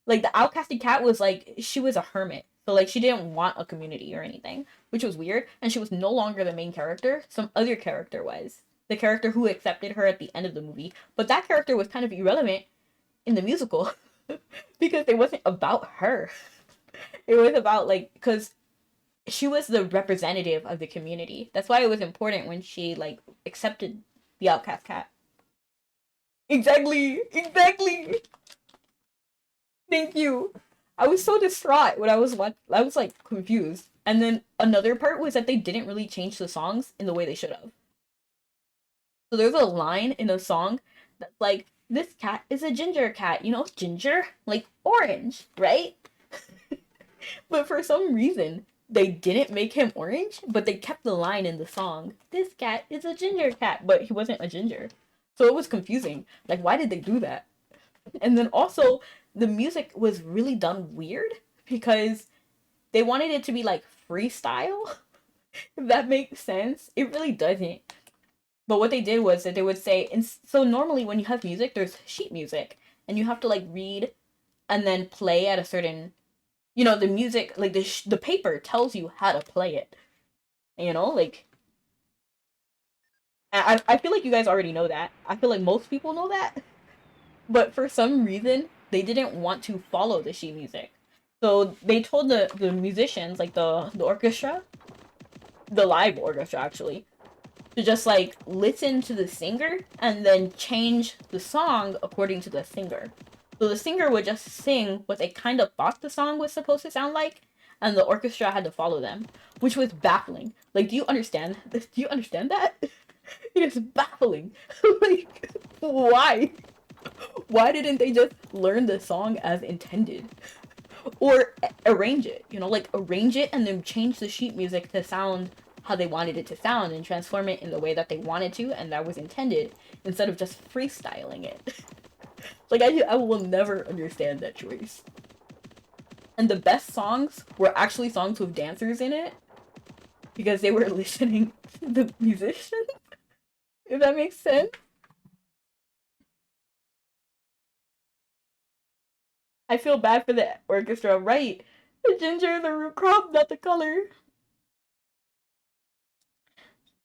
[SPEAKER 1] like the outcasted cat was like she was a hermit. So like she didn't want a community or anything, which was weird, and she was no longer the main character. Some other character was. The character who accepted her at the end of the movie. But that character was kind of irrelevant in the musical because it wasn't about her. It was about like cuz she was the representative of the community. That's why it was important when she like accepted the outcast cat. Exactly. Exactly. Thank you. I was so distraught when I was like confused. And then another part was that they didn't really change the songs in the way they should have. So there's a line in a song that's like, "This cat is a ginger cat." Ginger? Like orange, right? But for some reason, they didn't make him orange, but they kept the line in the song, "This cat is a ginger cat," but he wasn't a ginger. So it was confusing. Like, why did they do that? And then also, the music was really done weird because they wanted it to be like freestyle, if that makes sense. It really doesn't. But what they did was that they would say, and so normally when you have music, there's sheet music, and you have to like read and then play at a certain, the music, like the paper tells you how to play it. Like I feel like you guys already know that. I feel like most people know that. But for some reason they didn't want to follow the sheet music, so they told the musicians, like the orchestra, the live orchestra actually, to just like listen to the singer and then change the song according to the singer. So the singer would just sing what they kind of thought the song was supposed to sound like, and the orchestra had to follow them, which was baffling. Like, do you understand? Do you understand that? It is baffling. Like, why? Why didn't they just learn the song as intended? Or arrange it, like arrange it and then change the sheet music to sound how they wanted it to sound and transform it in the way that they wanted to and that was intended instead of just freestyling it. Like, I will never understand that choice. And the best songs were actually songs with dancers in it because they were listening to the musicians, if that makes sense. I feel bad for the orchestra, right? The ginger, the root crop, not the color.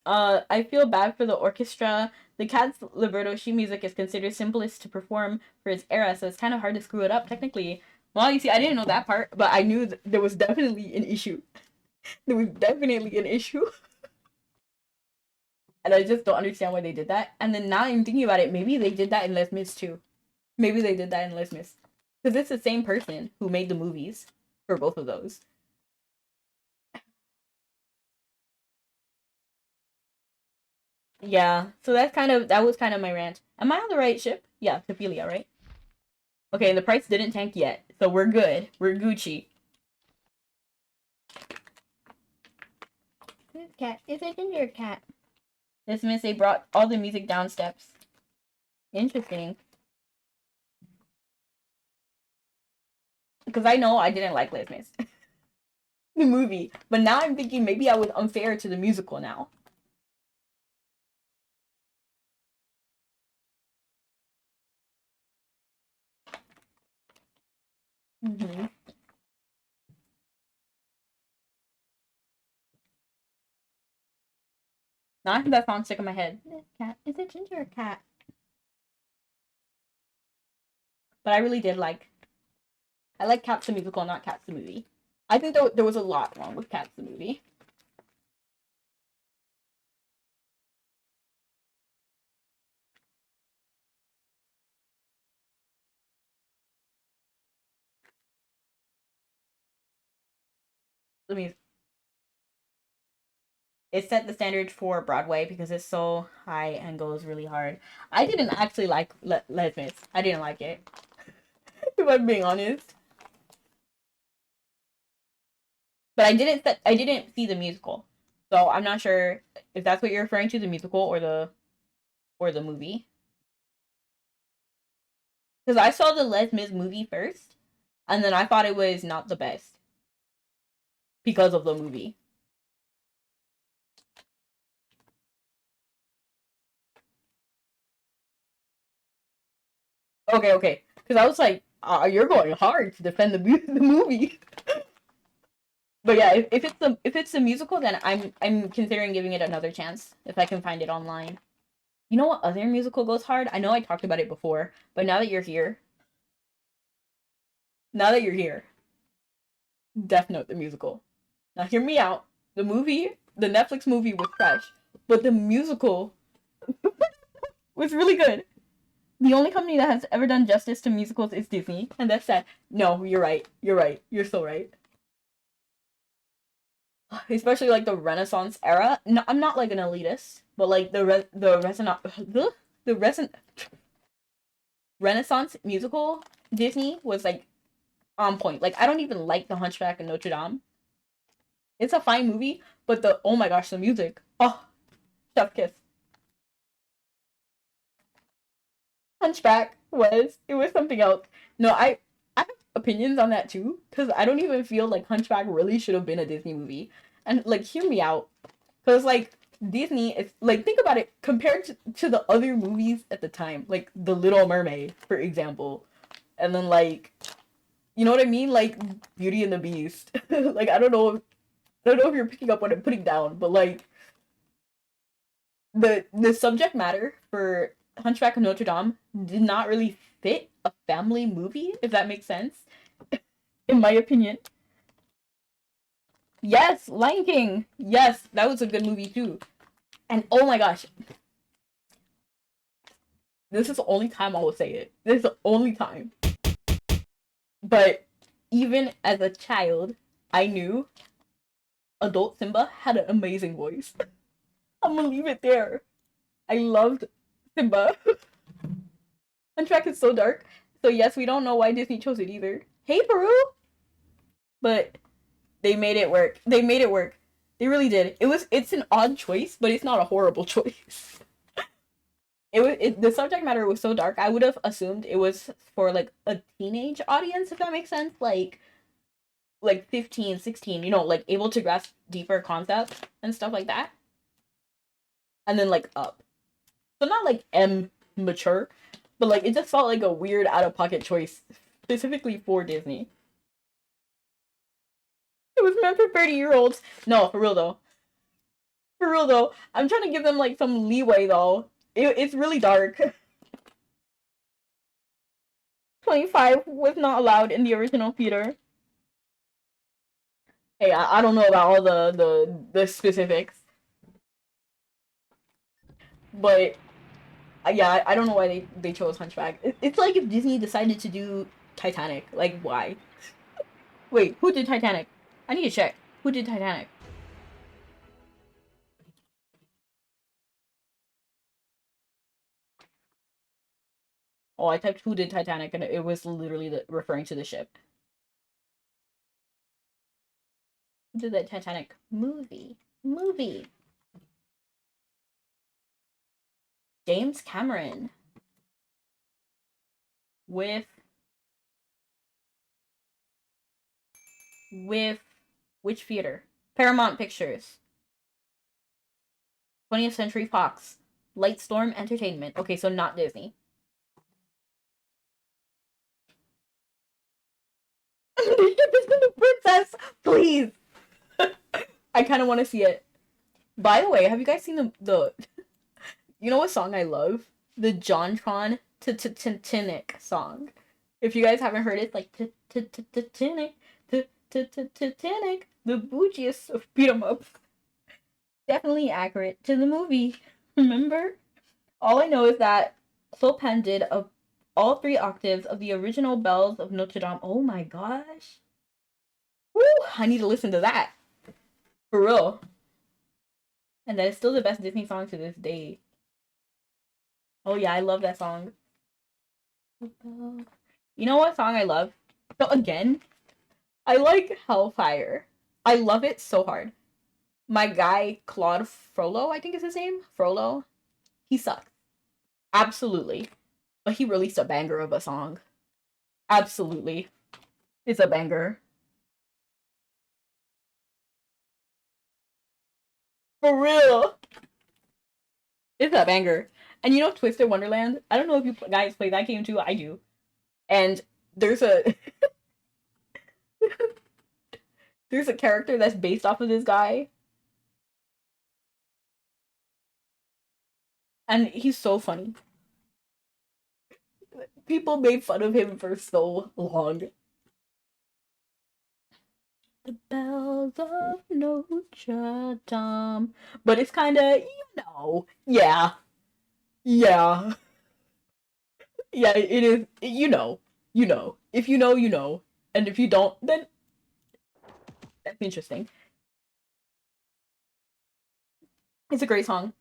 [SPEAKER 1] I feel bad for the orchestra. The Cat's libretto sheet music is considered simplest to perform for its era, so it's kind of hard to screw it up technically. Well, you see, I didn't know that part, but I knew there was definitely an issue. There was definitely an issue, and I just don't understand why they did that. And then now I'm thinking about it, maybe they did that in Les Mis too. Maybe they did that in Les Mis. Because it's the same person who made the movies for both of those. Yeah, so that was kind of my rant. Am I on the right ship? Yeah, Tophelia, right? Okay, the price didn't tank yet, so we're good. We're Gucci. This cat is a ginger cat. This means they brought all the music down steps. Interesting. Because I know I didn't like Les Mis, the movie, but now I'm thinking maybe I was unfair to the musical now. Mm-hmm. Now I have that song stuck in my head. This cat is a ginger cat. But I really did like. I like Cats the musical, not Cats the movie. I think there was a lot wrong with Cats the movie. I mean, it set the standard for Broadway because it's so high and goes really hard. I didn't actually like Les Mis. I didn't like it, if I'm being honest. But I didn't see the musical, so I'm not sure if that's what you're referring to, the musical or the movie. Because I saw the Les Mis movie first, and then I thought it was not the best because of the movie. Okay, okay. Because I was like, you're going hard to defend the movie. But yeah, if it's a musical, then I'm considering giving it another chance if I can find it online. You know what other musical goes hard? I know I talked about it before, but now that you're here, Death Note the musical. Now hear me out. The Netflix movie was trash, but the musical was really good. The only company that has ever done justice to musicals is Disney, and that's sad. No, you're right. You're right. You're so right. Especially like the Renaissance era. No, I'm not like an elitist, but like the Renaissance musical Disney was like on point. Like I don't even like The Hunchback of Notre Dame. It's a fine movie, but the oh my gosh, the music. Oh, chef kiss. Hunchback was something else. No, I have opinions on that too because I don't even feel like Hunchback really should have been a Disney movie. And like, hear me out, because like Disney is like think about it compared to the other movies at the time, like The Little Mermaid, for example, and then like you know what I mean, like Beauty and the Beast. Like I don't know if you're picking up what I'm putting down, but like the subject matter for Hunchback of Notre Dame did not really fit a family movie, if that makes sense, in my opinion. Yes, Lion King. Yes, that was a good movie too. And oh my gosh, this is the only time I will say it. This is the only time. But even as a child, I knew adult Simba had an amazing voice. I'm gonna leave it there. I loved Simba. Hunchback is so dark. So yes, we don't know why Disney chose it either. Hey Peru! But they made it work. They made it work. They really did. It's an odd choice, but it's not a horrible choice. The subject matter was so dark. I would have assumed it was for like a teenage audience, if that makes sense. Like 15, 16, like able to grasp deeper concepts and stuff like that. And then like up. So not like M mature, but like it just felt like a weird out of pocket choice specifically for Disney. It was meant for 30-year-olds. No, for real though. For real though. I'm trying to give them like some leeway though. It's really dark. 25 was not allowed in the original theater. Hey, I don't know about all the specifics, but yeah, I don't know why they chose Hunchback. It's like if Disney decided to do Titanic. Like, why? Wait, who did Titanic? I need to check. Who did Titanic? Oh, I typed who did Titanic and it was literally referring to the ship. Who did the Titanic movie? James Cameron. With which theater? Paramount Pictures. 20th Century Fox. Lightstorm Entertainment. Okay, so not Disney. Princess, please. I kind of want to see it. By the way, have you guys seen the you know what song I love? The JonTron Titanic song. If you guys haven't heard it, it's like Titanic, Titanic, the bougiest of beat 'em up. Definitely accurate to the movie. Remember? All I know is that Chopin did all 3 octaves of the original Bells of Notre Dame. Oh my gosh. Woo! I need to listen to that. For real. And that is still the best Disney song to this day. Oh yeah, I love that song. You know what song I love? So again, I like Hellfire. I love it so hard. My guy, Claude Frollo, I think is his name. Frollo. He sucks. Absolutely. But he released a banger of a song. Absolutely. It's a banger. For real. It's a banger. And you know Twisted Wonderland? I don't know if you guys play that game too. I do. And there's a there's a character that's based off of this guy. And he's so funny. People made fun of him for so long. The bells of Notre Dame. But it's kind of, yeah. Yeah. Yeah, it is. You know. You know. If you know, you know. And if you don't, then that's interesting. It's a great song.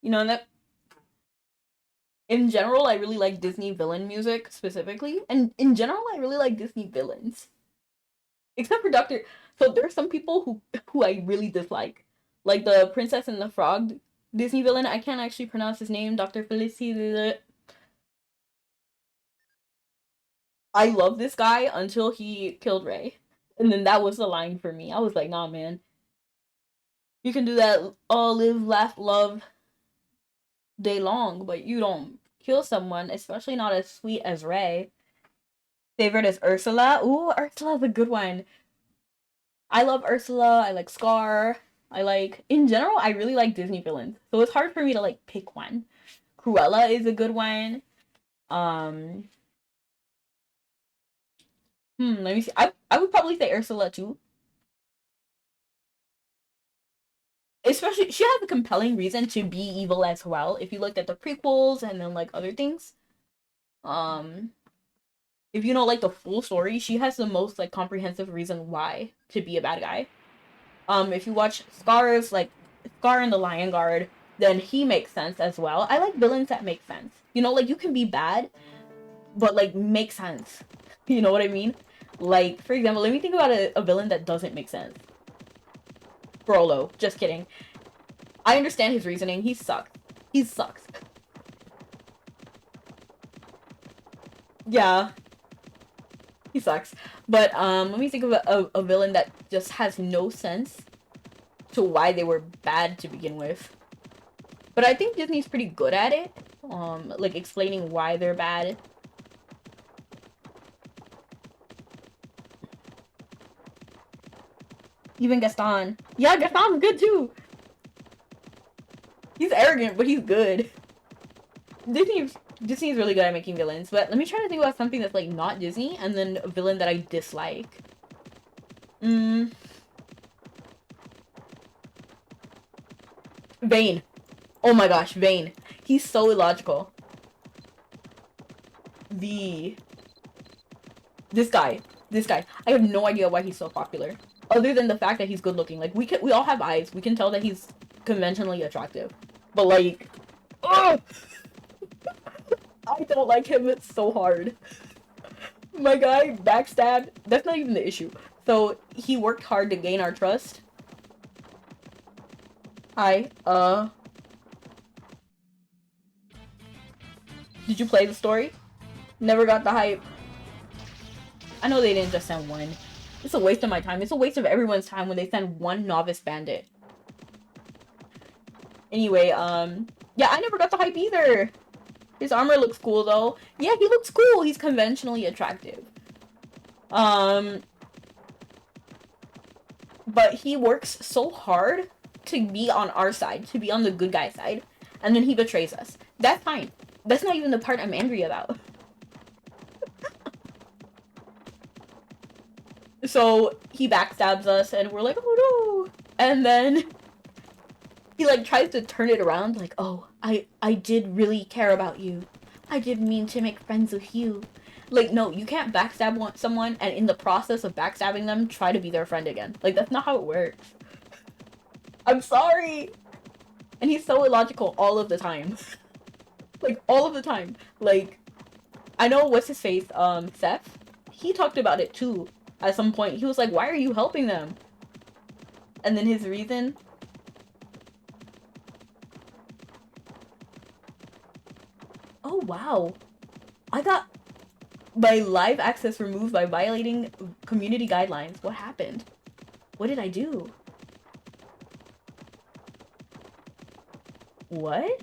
[SPEAKER 1] You know, and that in general, I really like Disney villain music specifically. And in general, I really like Disney villains. Except for Dr. So there's some people who I really dislike. Like the Princess and the Frog Disney villain. I can't actually pronounce his name. Dr. Felicity. I love this guy until he killed Ray. And then that was the line for me. I was like, nah, man. You can do that all live, laugh, love day long, but you don't kill someone, especially not as sweet as Ray. Favorite is Ursula. Ooh, Ursula's a good one. I love Ursula. I like Scar. In general, I really like Disney villains. So it's hard for me to like pick one. Cruella is a good one. Um, let me see. I would probably say Ursula too. Especially, she has a compelling reason to be evil as well. If you looked at the prequels and then like other things, um, if you know like the full story, she has the most like comprehensive reason why to be a bad guy. If you watch Scar's like Scar and the Lion Guard, then he makes sense as well. I like villains that make sense. You know, like you can be bad, but like make sense. You know what I mean? Like, for example, let me think about a villain that doesn't make sense. Frollo. Just kidding. I understand his reasoning. He sucks. He sucks. Yeah. He sucks. But let me think of a villain that just has no sense to why they were bad to begin with. But I think Disney's pretty good at it. Like explaining why they're bad. Even Gaston. Yeah, Gaston's good too. He's arrogant, but he's good. Disney's really good at making villains, but let me try to think about something that's like not Disney and then a villain that I dislike. Vane. Oh my gosh, Vane. He's so illogical. This guy. I have no idea why he's so popular. Other than the fact that he's good looking. Like, we all have eyes. We can tell that he's conventionally attractive. But, like, ugh! I don't like him. It's so hard. My guy backstabbed. That's not even the issue. So, he worked hard to gain our trust. Hi, did you play the story? Never got the hype. I know they didn't just send one. It's a waste of my time. It's a waste of everyone's time when they send one novice bandit. Anyway, yeah, I never got the hype either. His armor looks cool, though. Yeah, he looks cool. He's conventionally attractive. But he works so hard to be on our side, to be on the good guy side, and then he betrays us. That's fine. That's not even the part I'm angry about. So he backstabs us, and we're like, oh no! And then he like tries to turn it around, like, oh, I did really care about you. I did mean to make friends with you. Like, no, you can't backstab someone, and in the process of backstabbing them, try to be their friend again. Like, that's not how it works. I'm sorry! And he's so illogical all of the time. Like, all of the time. Like, I know what's his face, Seth? He talked about it too. At some point, he was like, why are you helping them? And then his reason... Oh, wow. I got my live access removed by violating community guidelines. What happened? What did I do? What?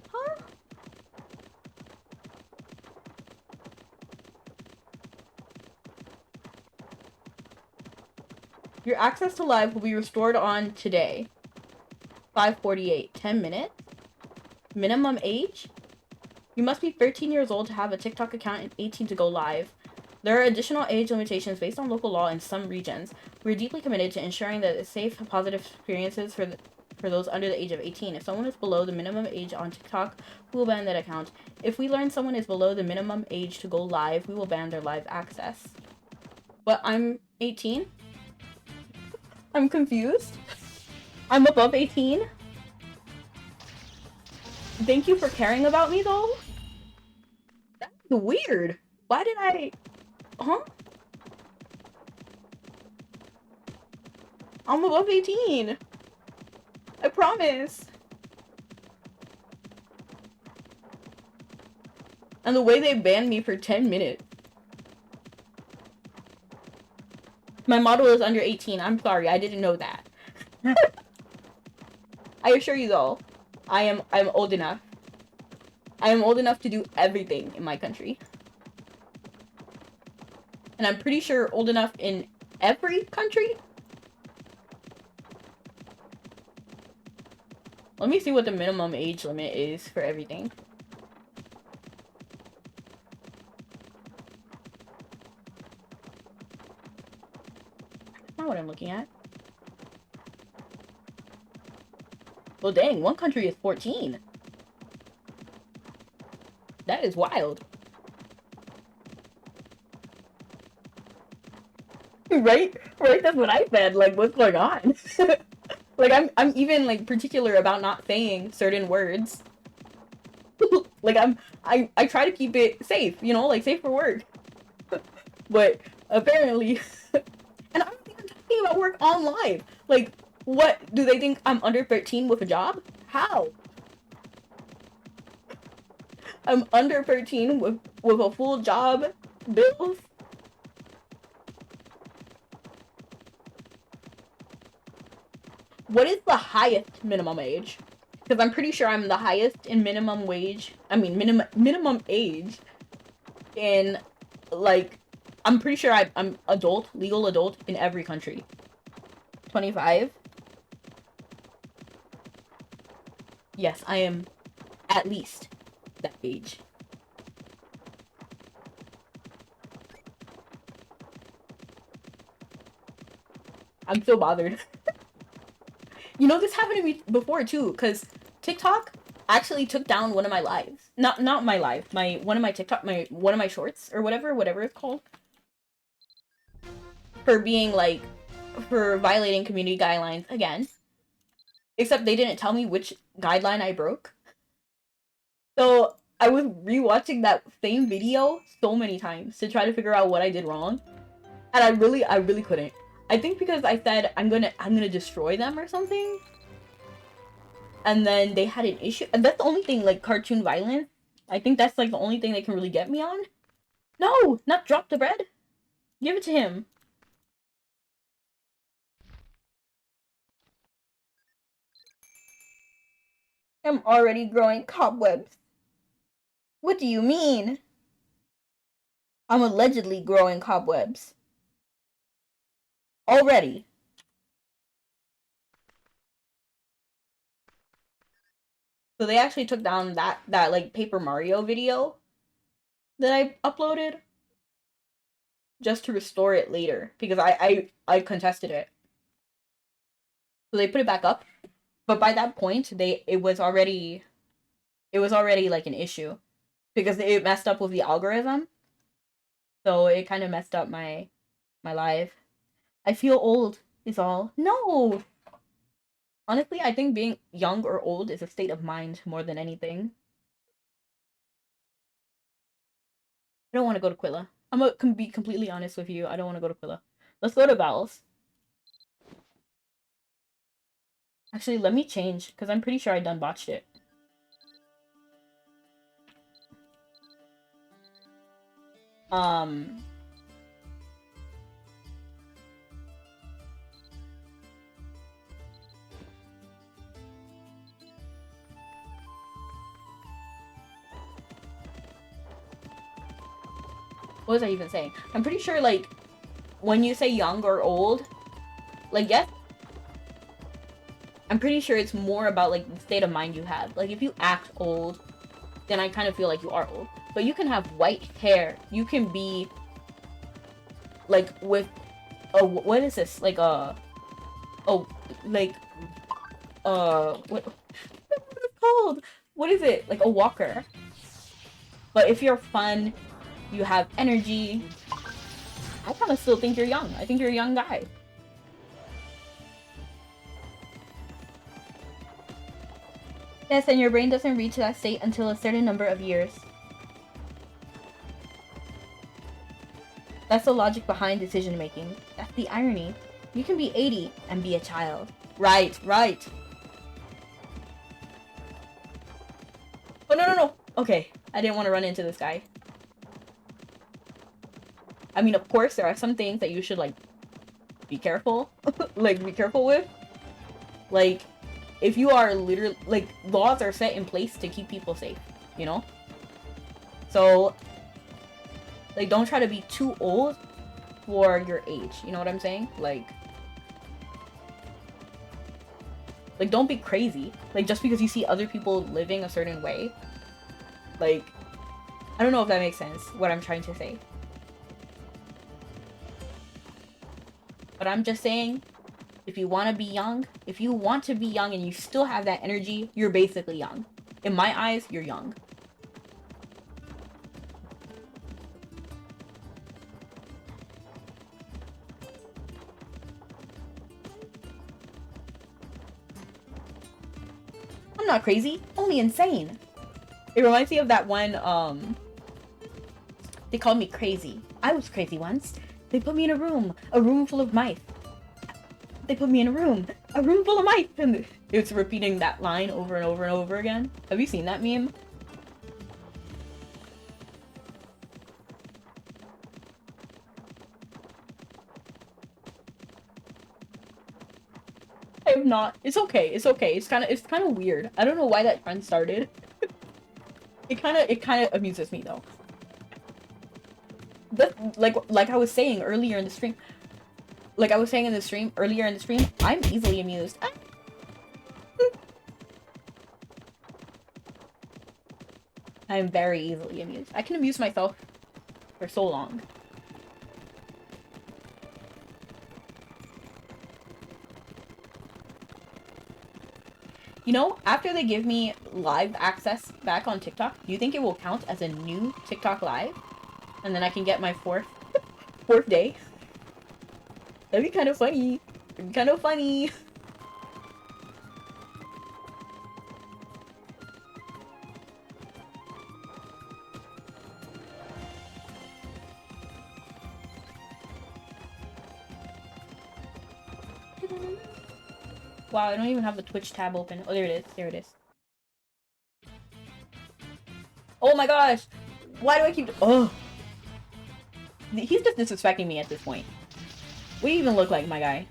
[SPEAKER 1] Huh? Your access to live will be restored on today. 5:48. 10 minutes? Minimum age? You must be 13 years old to have a TikTok account and 18 to go live. There are additional age limitations based on local law in some regions. We are deeply committed to ensuring that it's safe and positive experiences for those under the age of 18. If someone is below the minimum age on TikTok, we will ban that account. If we learn someone is below the minimum age to go live, we will ban their live access. But I'm 18? I'm confused. I'm above 18? Thank you for caring about me, though? That's weird. Why did I... Huh? I'm above 18. I promise. And the way they banned me for 10 minutes. My model is under 18. I'm sorry, I didn't know that. I assure you though, I'm old enough. I am old enough to do everything in my country. And I'm pretty sure old enough in every country. Let me see what the minimum age limit is for everything. That's not what I'm looking at. Well, dang, one country is 14. That is wild. Right? Right, that's what I said. Like, what's going on? Like, I'm even, like, particular about not saying certain words. Like, I try to keep it safe, you know? Like, safe for work. But, apparently... And I'm not even talking about work on live. Like, what? Do they think I'm under 13 with a job? How? I'm under 13 with a full job, bills. What is the highest minimum age? Because I'm pretty sure I'm the highest in minimum wage. I mean, minimum age. In, like, I'm pretty sure I'm adult, legal adult in every country. 25. Yes, I am at least that age. I'm so bothered. You know, this happened to me before too, because TikTok actually took down one of my lives. not my live, my one of my TikTok, one of my shorts or whatever it's called, for being like, for violating community guidelines again. Except they didn't tell me which guideline I broke. So I was rewatching that same video so many times to try to figure out what I did wrong. And I really couldn't. I think because I said I'm gonna destroy them or something. And then they had an issue. And that's the only thing, like cartoon violence. I think that's like the only thing they can really get me on. No, not drop the bread. Give it to him. I'm already growing cobwebs. What do you mean? I'm allegedly growing cobwebs. Already. So they actually took down that like Paper Mario video that I uploaded just to restore it later because I contested it. So they put it back up, but by that point it was already like an issue because it messed up with the algorithm. So it kind of messed up my live. I feel old is all. No. Honestly, I think being young or old is a state of mind more than anything. I don't want to go to Quilla. I'm gonna be completely honest with you. I don't want to go to Quilla. Let's go to Val's. Actually, let me change, because I'm pretty sure I done botched it. What was I even saying? I'm pretty sure, like, when you say young or old, like, yes, I'm pretty sure it's more about, like, the state of mind you have. Like, if you act old, then I kind of feel like you are old. But you can have white hair. You can be, like, with a, what is this? Like, like, what is it called? What is it? Like, a walker. But if you're fun, you have energy, I kind of still think you're young. I think you're a young guy. Yes, and your brain doesn't reach that state until a certain number of years. That's the logic behind decision making. That's the irony. You can be 80 and be a child. Right. Oh, no. Okay, I didn't want to run into this guy. I mean, of course, there are some things that you should, like, be careful. Like, be careful with. Like, if you are literally, like, laws are set in place to keep people safe, you know? So, like, don't try to be too old for your age, you know what I'm saying? Like, don't be crazy. Like, just because you see other people living a certain way. Like, I don't know if that makes sense, what I'm trying to say. But I'm just saying, if you want to be young and you still have that energy, you're basically young. In my eyes, you're young. I'm not crazy, only insane. It reminds me of that one, they called me crazy. I was crazy once. They put me in a room full of mice. They put me in a room full of mice, and it's repeating that line over and over and over again. Have you seen that meme? I have not. It's okay. It's kind of weird. I don't know why that trend started. It kind of amuses me though. But like I was saying earlier in the stream, I'm easily amused. I'm very easily amused. I can amuse myself for so long. You know, after they give me live access back on TikTok, do you think it will count as a new TikTok live? And then I can get my fourth day? That'd be kind of funny. It'd be kind of funny. Wow, I don't even have the Twitch tab open. Oh, there it is. There it is. Oh my gosh! Why do I keep... Oh! He's just disrespecting me at this point. What do you even look like, my guy?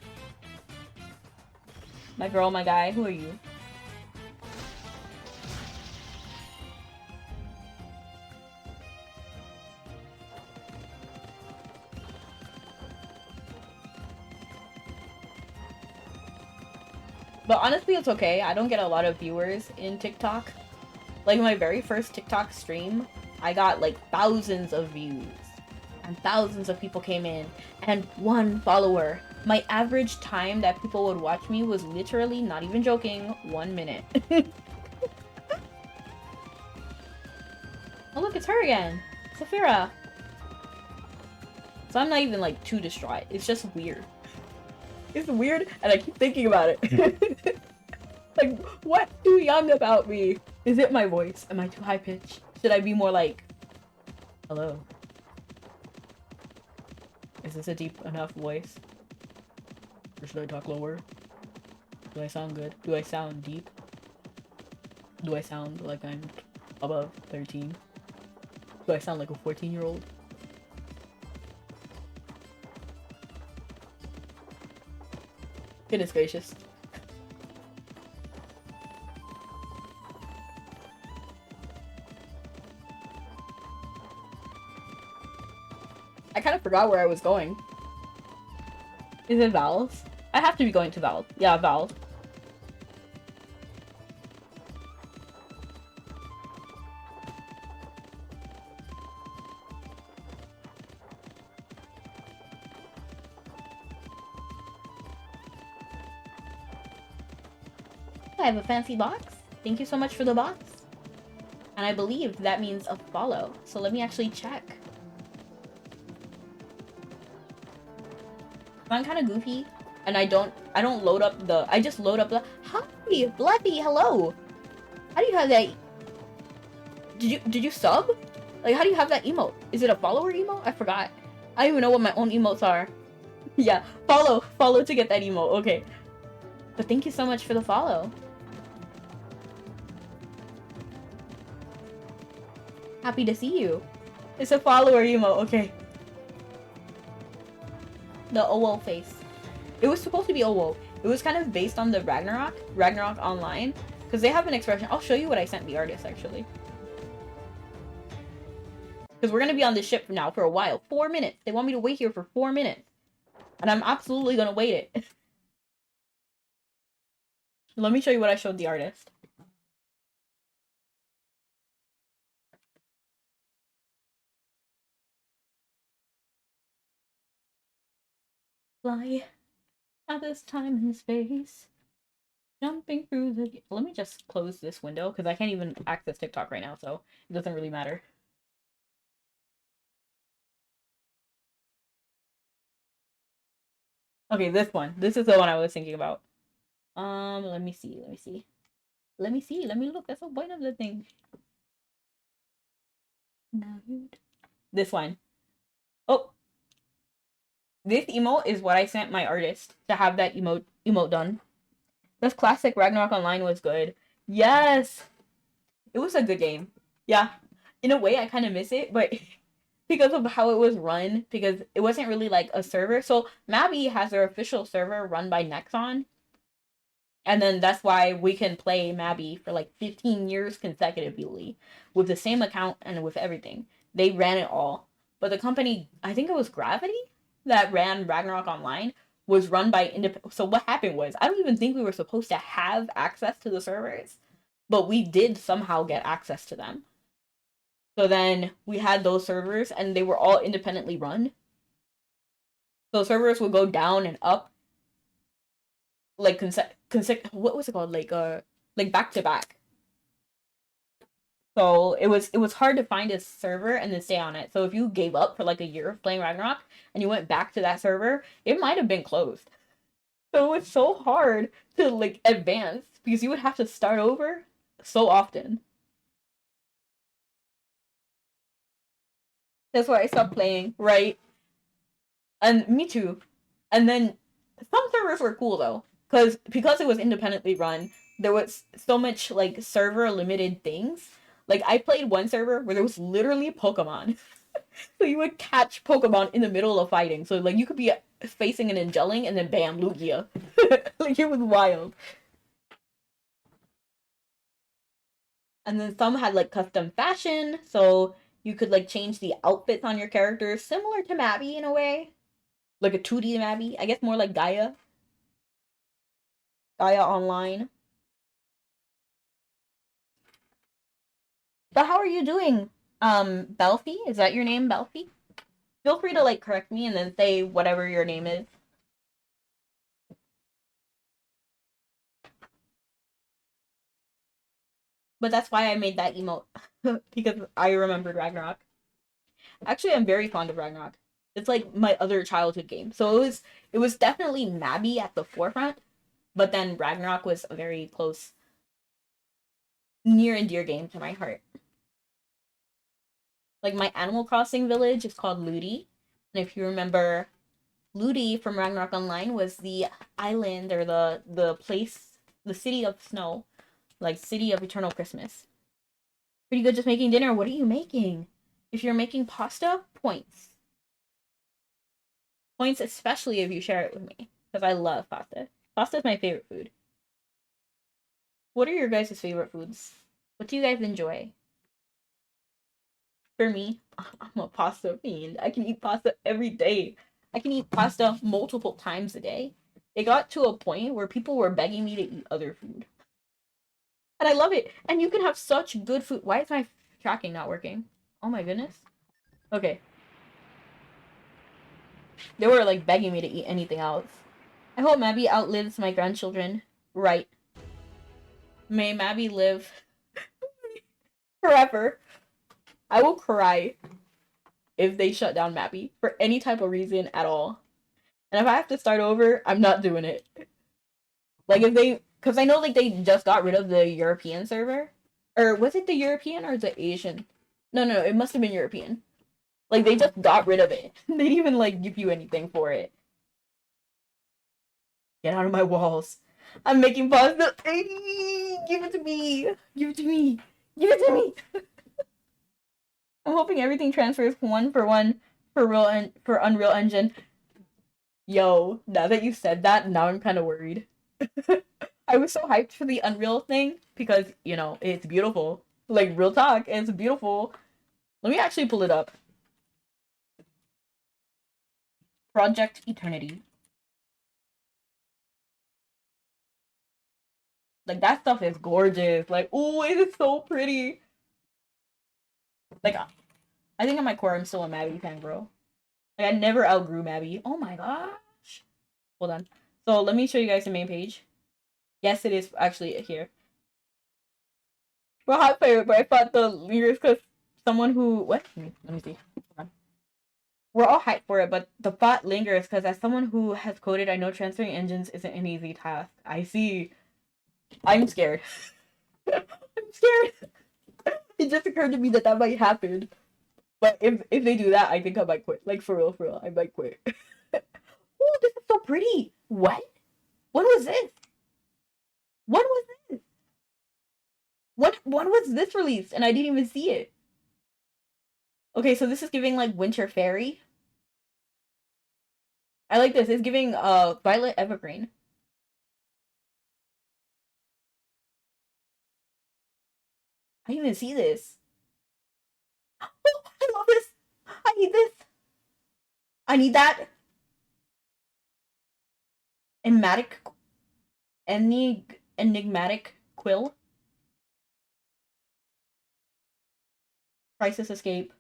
[SPEAKER 1] My girl, my guy, who are you? But honestly, it's okay. I don't get a lot of viewers in TikTok. Like, my very first TikTok stream, I got, like, thousands of views. And thousands of people came in. And 1 follower. My average time that people would watch me was literally, not even joking, 1 minute. Oh, look, it's her again. Saphira. So I'm not even, like, too distraught. It's just weird. It's weird, and I keep thinking about it. Like, what's too young about me? Is it my voice? Am I too high-pitched? Should I be more like, hello? Is this a deep enough voice? Or should I talk lower? Do I sound good? Do I sound deep? Do I sound like I'm above 13? Do I sound like a 14-year-old? Goodness gracious. I kind of forgot where I was going. Is it Val's? I have to be going to Val. Yeah, Val. I have a fancy box. Thank you so much for the box. And I believe that means a follow. So let me actually check. I'm kind of goofy, and I don't load up the, I just load up the, hi, Bleffy, hello. How do you have that? Did you sub? Like, how do you have that emote? Is it a follower emote? I forgot. I don't even know what my own emotes are. Yeah, follow to get that emote. Okay. But thank you so much for the follow. Happy to see you. It's a follower emote. Okay. The OWO face. It was supposed to be OWO. It was kind of based on the Ragnarok Online, because they have an expression. I'll show you what I sent the artist, actually. Because we're going to be on this ship now for a while. 4 minutes. They want me to wait here for 4 minutes. And I'm absolutely going to wait it. Let me show you what I showed the artist. Fly at this time and space. Jumping through the... Let me just close this window, because I can't even access TikTok right now, so it doesn't really matter. Okay, this one. This is the one I was thinking about. Let me see. Let me look. That's the point of the thing. This one. Oh. This emote is what I sent my artist to have that emote done. This classic Ragnarok Online was good. Yes! It was a good game. Yeah. In a way, I kind of miss it, but because of how it was run, because it wasn't really like a server. So, Mabi has their official server run by Nexon. And then that's why we can play Mabi for like 15 years consecutively with the same account and with everything. They ran it all. But the company, I think it was Gravity, that ran Ragnarok Online, was run by independent. So what happened was, I don't even think we were supposed to have access to the servers, but we did somehow get access to them. So then we had those servers, and they were all independently run. So servers would go down and up, like what was it called? Like like back to back. So it was hard to find a server and then stay on it. So if you gave up for like a year of playing Ragnarok and you went back to that server, it might have been closed. So it's so hard to like advance because you would have to start over so often. That's why I stopped playing, right? And me too. And then some servers were cool though, because it was independently run. There was so much like server limited things. Like I played one server where there was literally Pokemon. So you would catch Pokemon in the middle of fighting. So like you could be facing an Angeling and then bam, Lugia. Like it was wild. And then some had like custom fashion, so you could like change the outfits on your characters, similar to Mabby in a way. Like a 2D Mabby. I guess more like Gaia. Gaia Online. But how are you doing? Belfie? Is that your name, Belfie? Feel free to like correct me and then say whatever your name is. But that's why I made that emote. Because I remembered Ragnarok. Actually, I'm very fond of Ragnarok. It's like my other childhood game. So it was definitely Mabby at the forefront, but then Ragnarok was a very close, near and dear game to my heart. Like my Animal Crossing village is called Ludi, and if you remember, Ludi from Ragnarok Online was the island or the place, the city of snow, like city of eternal Christmas. Pretty good just making dinner. What are you making? If you're making pasta, points. Points, especially if you share it with me, because I love pasta. Pasta is my favorite food. What are your guys' favorite foods? What do you guys enjoy? For me, I'm a pasta fiend. I can eat pasta every day. I can eat pasta multiple times a day. It got to a point where people were begging me to eat other food. And I love it. And you can have such good food. Why is my tracking not working? Oh my goodness. Okay. They were like begging me to eat anything else. I hope Mabby outlives my grandchildren. Right. May Mabby live forever. I will cry if they shut down Mabby for any type of reason at all. And if I have to start over, I'm not doing it. Like if they, because I know like they just got rid of the European server, or was it the European or the Asian? No, no, it must have been European. Like they just got rid of it. They didn't even like give you anything for it. Get out of my walls. I'm making pasta. Give it to me. Give it to me. Give it to me. I'm hoping everything transfers one for one for real and for Unreal Engine. Yo, now that you said that, now I'm kind of worried. I was so hyped for the Unreal thing because, it's beautiful. Like, real talk, it's beautiful. Let me actually pull it up. Project Eternity. Like, that stuff is gorgeous. Like, oh, it is so pretty. Like, I think at my core, I'm still a Mabby fan, bro. Like, I never outgrew Mabby. Oh my gosh. Hold on. So, let me show you guys the main page. Yes, it is actually here. We're hot favorite, but I thought the lyrics because someone who what? Let me see. We're all hyped for it, but the thought lingers because as someone who has coded, I know transferring engines isn't an easy task. I see. I'm scared. I'm scared. It just occurred to me that that might happen. But if they do that, I think I might quit. Like for real, I might quit. Oh, this is so pretty. What? When was this? When was this? What? When was this released? And I didn't even see it. Okay, so this is giving like Winter Fairy. I like this. It's giving Violet Evergreen. I didn't even see this. Oh, I love this. I need this. I need that. Enigmatic, enigmatic quill. Crisis escape.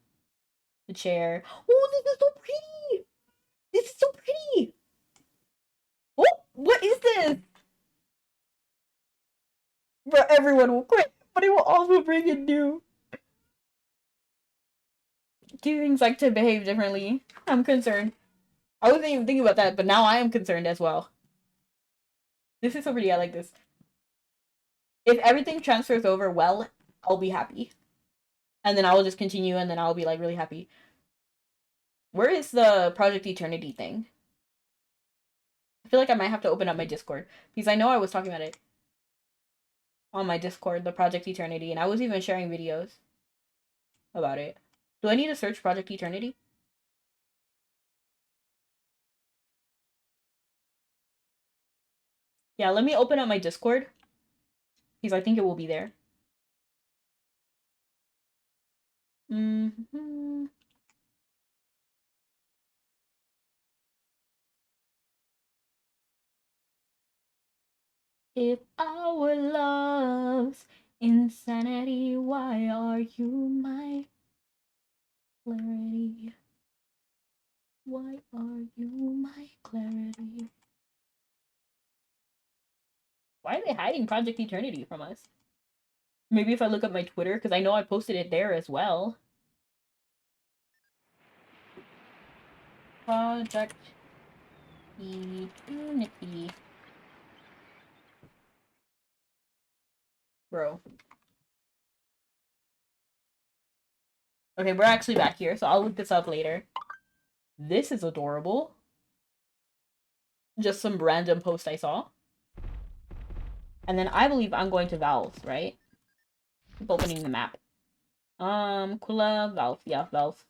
[SPEAKER 1] The chair. Oh, this is so pretty. This is so pretty. Oh, what is this? Bro, everyone will quit, but it will also bring in new. Humans like to behave differently. I'm concerned. I wasn't even thinking about that, but now I am concerned as well. This is so pretty. I like this. If everything transfers over well, I'll be happy. And then I will just continue, and then I'll be like really happy. Where is the Project Eternity thing? I feel like I might have to open up my Discord because I know I was talking about it on my Discord, the Project Eternity, and I was even sharing videos about it. Do I need to search Project Eternity? Yeah, let me open up my Discord because I think it will be there. Mm-hmm. If our love's insanity, why are you my clarity? Why are you my clarity? Why are they hiding Project Eternity from us? Maybe if I look up my Twitter, because I know I posted it there as well. Project Eternity. Bro. Okay, we're actually back here, so I'll look this up later. This is adorable. Just some random post I saw. And then I believe I'm going to Valve, right? Keep opening the map. Kula, Valve. Yeah, Valve.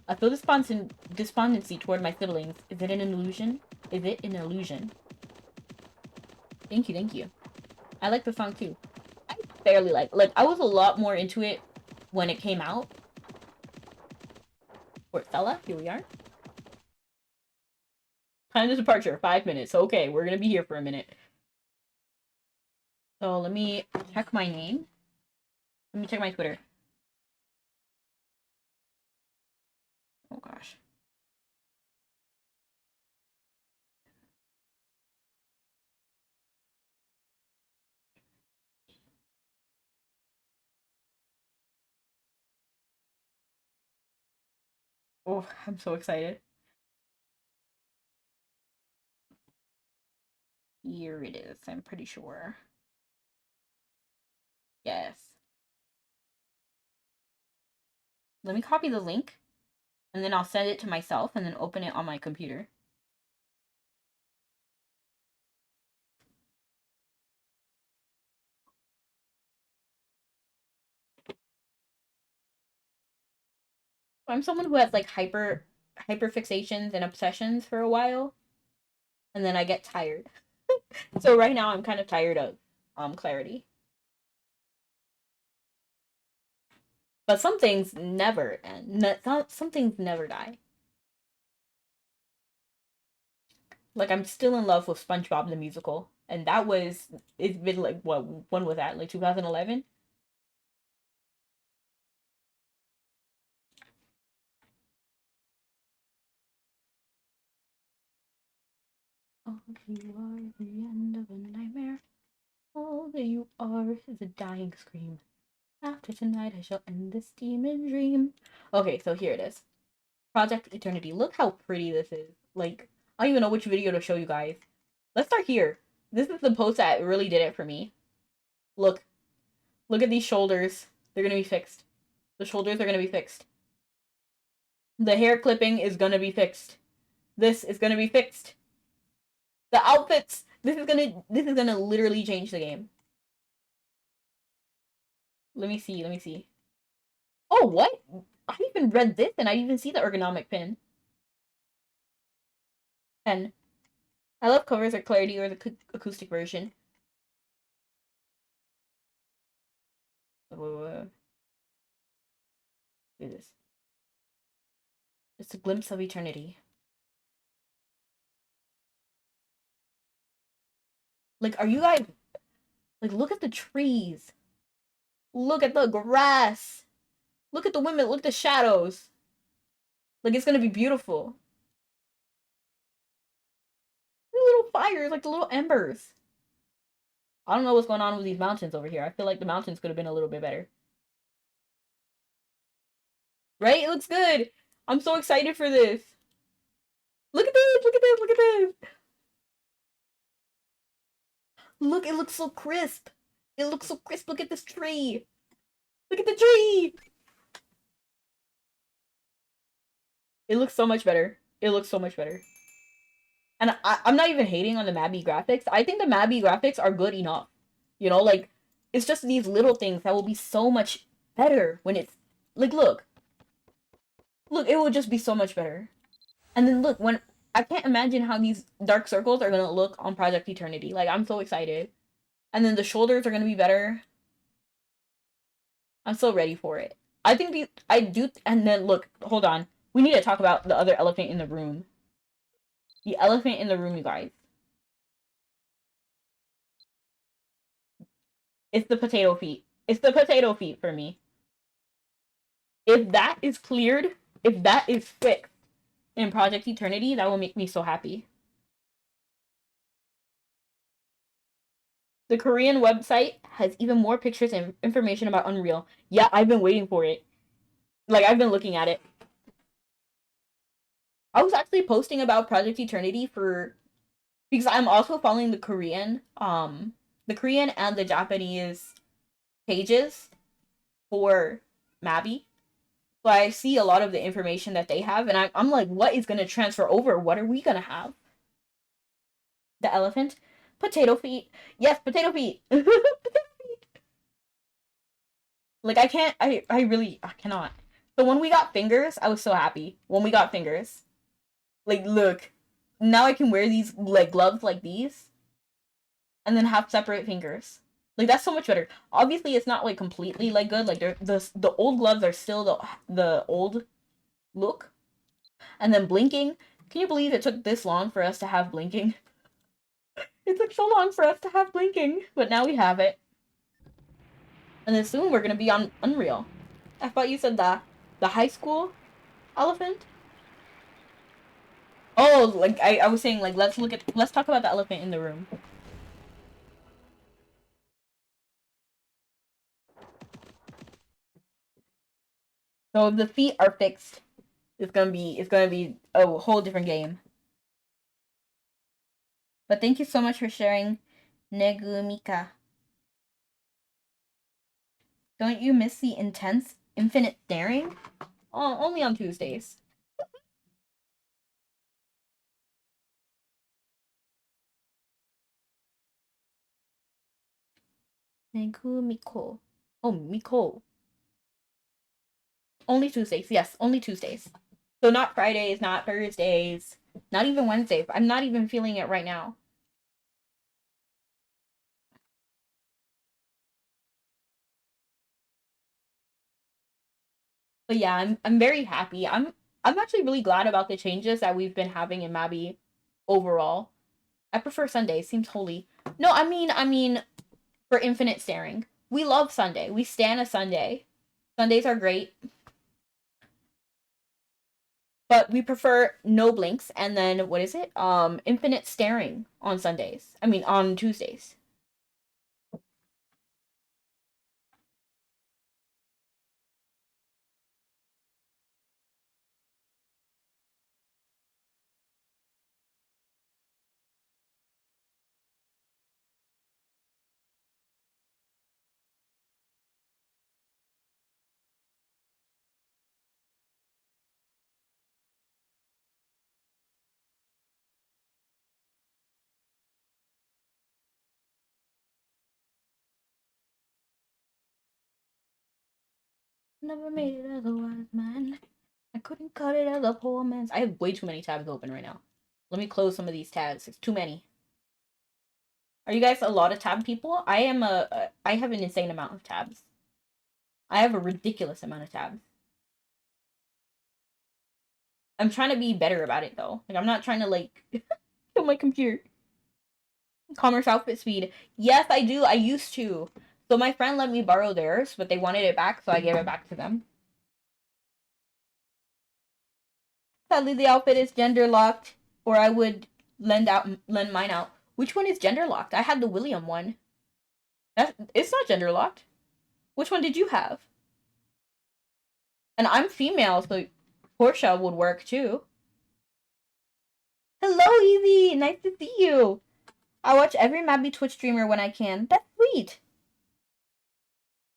[SPEAKER 1] I feel despondency toward my siblings. Is it an illusion? Is it an illusion? Thank you, thank you. I like the song too. I barely like I was a lot more into it when it came out. Fort Stella, here we are. Time of departure, 5 minutes. Okay, we're gonna be here for a minute. So let me check my name. Let me check my Twitter. Oh gosh. Oh, I'm so excited. Here it is, I'm pretty sure. Yes. Let me copy the link, and then I'll send it to myself, and then open it on my computer. I'm someone who has like hyper fixations and obsessions for a while, and then I get tired. So right now I'm kind of tired of clarity. But some things never end. Some things never die. Like I'm still in love with SpongeBob the musical, and that was it's been like what when was that? Like 2011. All you are is the end of a nightmare. All that you are is a dying scream. After tonight, I shall end this demon dream. Okay, so here it is. Project Eternity. Look how pretty this is. Like, I don't even know which video to show you guys. Let's start here. This is the post that really did it for me. Look. Look at these shoulders. They're gonna be fixed. The shoulders are gonna be fixed. The hair clipping is gonna be fixed. This is gonna be fixed. The outfits. This is gonna literally change the game. Let me see. Let me see. Oh, what? I even read this and I even see the ergonomic pin. 10. I love covers or clarity or the acoustic version. Look at this. It's a glimpse of eternity. Like, are you guys like look at the trees. Look at the grass. Look at the women. Look at the shadows. Like it's gonna be beautiful. little fires, like the little embers. I don't know what's going on with these mountains over here. I feel like the mountains could have been a little bit better. Right? It looks good. I'm so excited for this. Look at this, look at this, look at this. Look, it looks so crisp. It looks so crisp. Look at this tree. Look at the tree. It looks so much better. It looks so much better. And I'm not even hating on the Mabby graphics. I think the Mabby graphics are good enough. You know, like, it's just these little things that will be so much better when it's... Like, look. Look, it will just be so much better. And then look, when... I can't imagine how these dark circles are gonna look on Project Eternity. Like, I'm so excited. And then the shoulders are gonna be better. I'm so ready for it. I think these... I do... And then, look, hold on. We need to talk about the other elephant in the room. The elephant in the room, you guys. It's the potato feet. It's the potato feet for me. If that is cleared, if that is fixed in Project Eternity, that will make me so happy. The Korean website has even more pictures and information about Unreal. Yeah, I've been waiting for it. Like, I've been looking at it. I was actually posting about Project Eternity because I'm also following the Korean and the Japanese pages for Mabby. So I see a lot of the information that they have, and I'm like, what is going to transfer over? What are we going to have? The elephant? Potato feet. Yes, potato feet. Potato feet. Like, I cannot. So when we got fingers, I was so happy. When we got fingers. Like, look. Now I can wear these, like, gloves like these. And then have separate fingers. Like, that's so much better. Obviously, it's not, like, completely, like, good. Like, the old gloves are still the old look. And then blinking. Can you believe it took this long for us to have blinking? It took so long for us to have blinking. But now we have it. And then soon we're going to be on Unreal. I thought you said the high school elephant? Oh, like, I was saying, like, let's talk about the elephant in the room. So if the feet are fixed, it's gonna be a whole different game. But thank you so much for sharing, Negumika. Don't you miss the intense, infinite staring? Oh, only on Tuesdays. Negumiko. Oh, Miko. Only Tuesdays. Yes, only Tuesdays. So not Fridays, not Thursdays, not even Wednesdays. I'm not even feeling it right now. But yeah, I'm very happy. I'm actually really glad about the changes that we've been having in Mabby overall. I prefer Sundays. Seems holy. No, I mean for infinite staring. We love Sunday. We stan a Sunday. Sundays are great. But we prefer no blinks and then what is it? Infinite staring on Sundays. I mean on Tuesdays. Never made it otherwise, man. I couldn't cut it as a poor man's. I have way too many tabs open right now. Let me close some of these tabs. It's too many. Are you guys a lot of tab people? I have an insane amount of tabs. I have a ridiculous amount of tabs. I'm trying to be better about it though. Like I'm not trying to like kill my computer. Commerce outfit speed. Yes, I do. I used to. So my friend let me borrow theirs, but they wanted it back, so I gave it back to them. Sadly, the outfit is gender locked, or I would lend mine out. Which one is gender locked? I had the William one. It's not gender locked. Which one did you have? And I'm female, so Portia would work too. Hello, Evie! Nice to see you! I watch every Mabby Twitch streamer when I can. That's sweet!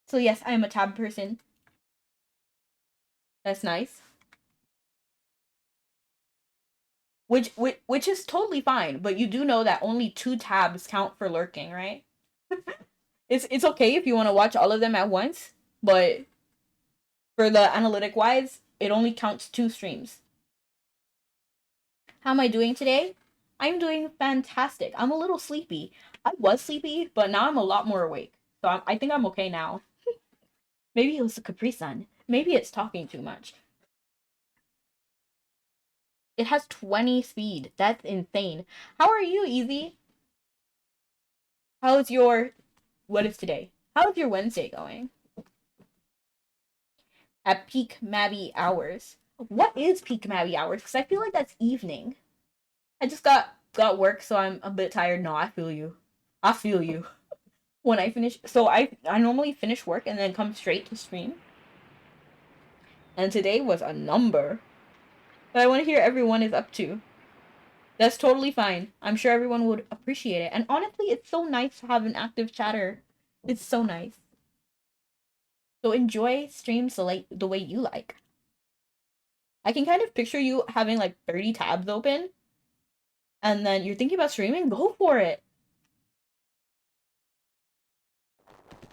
[SPEAKER 1] So yes, I am a tab person. That's nice. Which is totally fine, but you do know that only 2 tabs count for lurking, right? It's okay if you want to watch all of them at once, but for the analytic wise, it only counts 2 streams. How am I doing today? I'm doing fantastic. I'm a little sleepy. I was sleepy, but now I'm a lot more awake. So I think I'm okay now. Maybe it was the Capri Sun. Maybe it's talking too much. It has 20 speed. That's insane. How are you, Easy? How's your... What is today? How's your Wednesday going? At peak Mabby hours. What is peak Mabby hours? Because I feel like that's evening. I just got work, so I'm a bit tired. No, I feel you. I feel you. When I finish... So I normally finish work and then come straight to stream. And today was a number. But I want to hear everyone is up to. That's totally fine. I'm sure everyone would appreciate it. And honestly, it's so nice to have an active chatter. It's so nice. So enjoy streams the way you like. I can kind of picture you having like 30 tabs open. And then you're thinking about streaming? Go for it.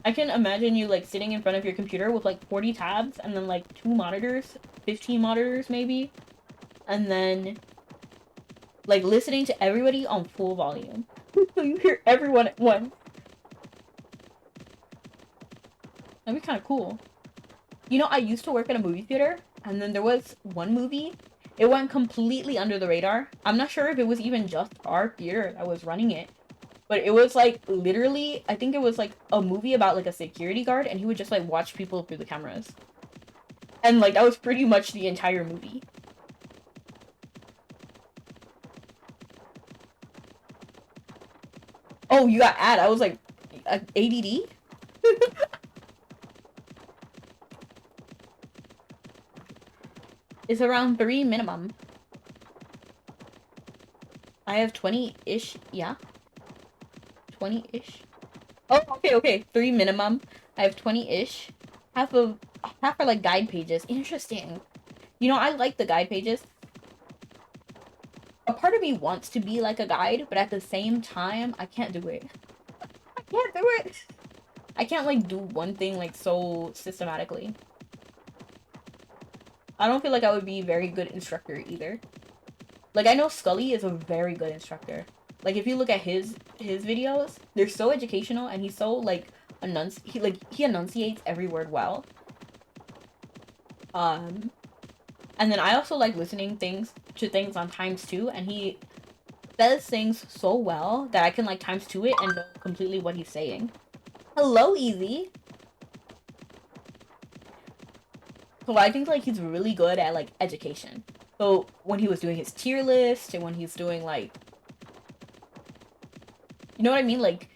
[SPEAKER 1] I can imagine you like sitting in front of your computer with like 40 tabs and then like 2 monitors, 15 monitors maybe. And then like listening to everybody on full volume. So you hear everyone at once. That'd be kind of cool. You know, I used to work at a movie theater, and then there was one movie. It went completely under the radar. I'm not sure if it was even just our theater that was running it. But it was like literally, I think it was like a movie about like a security guard, and he would just like watch people through the cameras. And like that was pretty much the entire movie. Oh, you got ad. I was like, ADD? It's around 3 minimum. I have 20-ish, yeah? 20-ish? Oh, okay. 3 minimum. I have 20-ish. Half are like guide pages. Interesting. You know, I like the guide pages. A part of me wants to be like a guide, but at the same time, I can't do it. I can't do it. I can't like do one thing like so systematically. I don't feel like I would be a very good instructor either. Like I know Scully is a very good instructor. Like if you look at his videos, they're so educational and he's so like he enunciates every word well. And then I also like listening to things on ×2, and he says things so well that I can like ×2 it and know completely what he's saying. Hello, Easy. So I think like he's really good at like education. So when he was doing his tier list and when he's doing like, you know what I mean? Like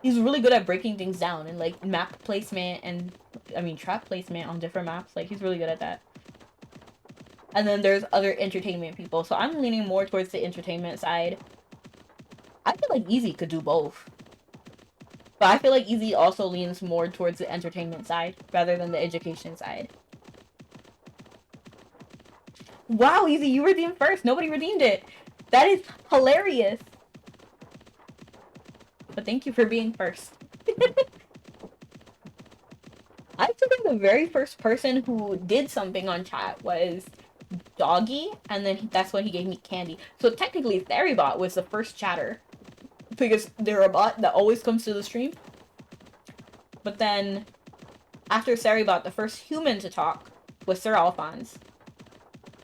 [SPEAKER 1] he's really good at breaking things down and like map placement and trap placement on different maps. Like he's really good at that. And then there's other entertainment people. So I'm leaning more towards the entertainment side. I feel like Easy could do both. But I feel like Easy also leans more towards the entertainment side rather than the education side. Wow, Easy, you redeemed first. Nobody redeemed it. That is hilarious. But thank you for being first. I actually think the very first person who did something on chat was Doggy, and then that's when he gave me candy. So technically, Theribot was the first chatter. Because they're a bot that always comes to the stream. But then, after Saribot, the first human to talk was Sir Alphonse.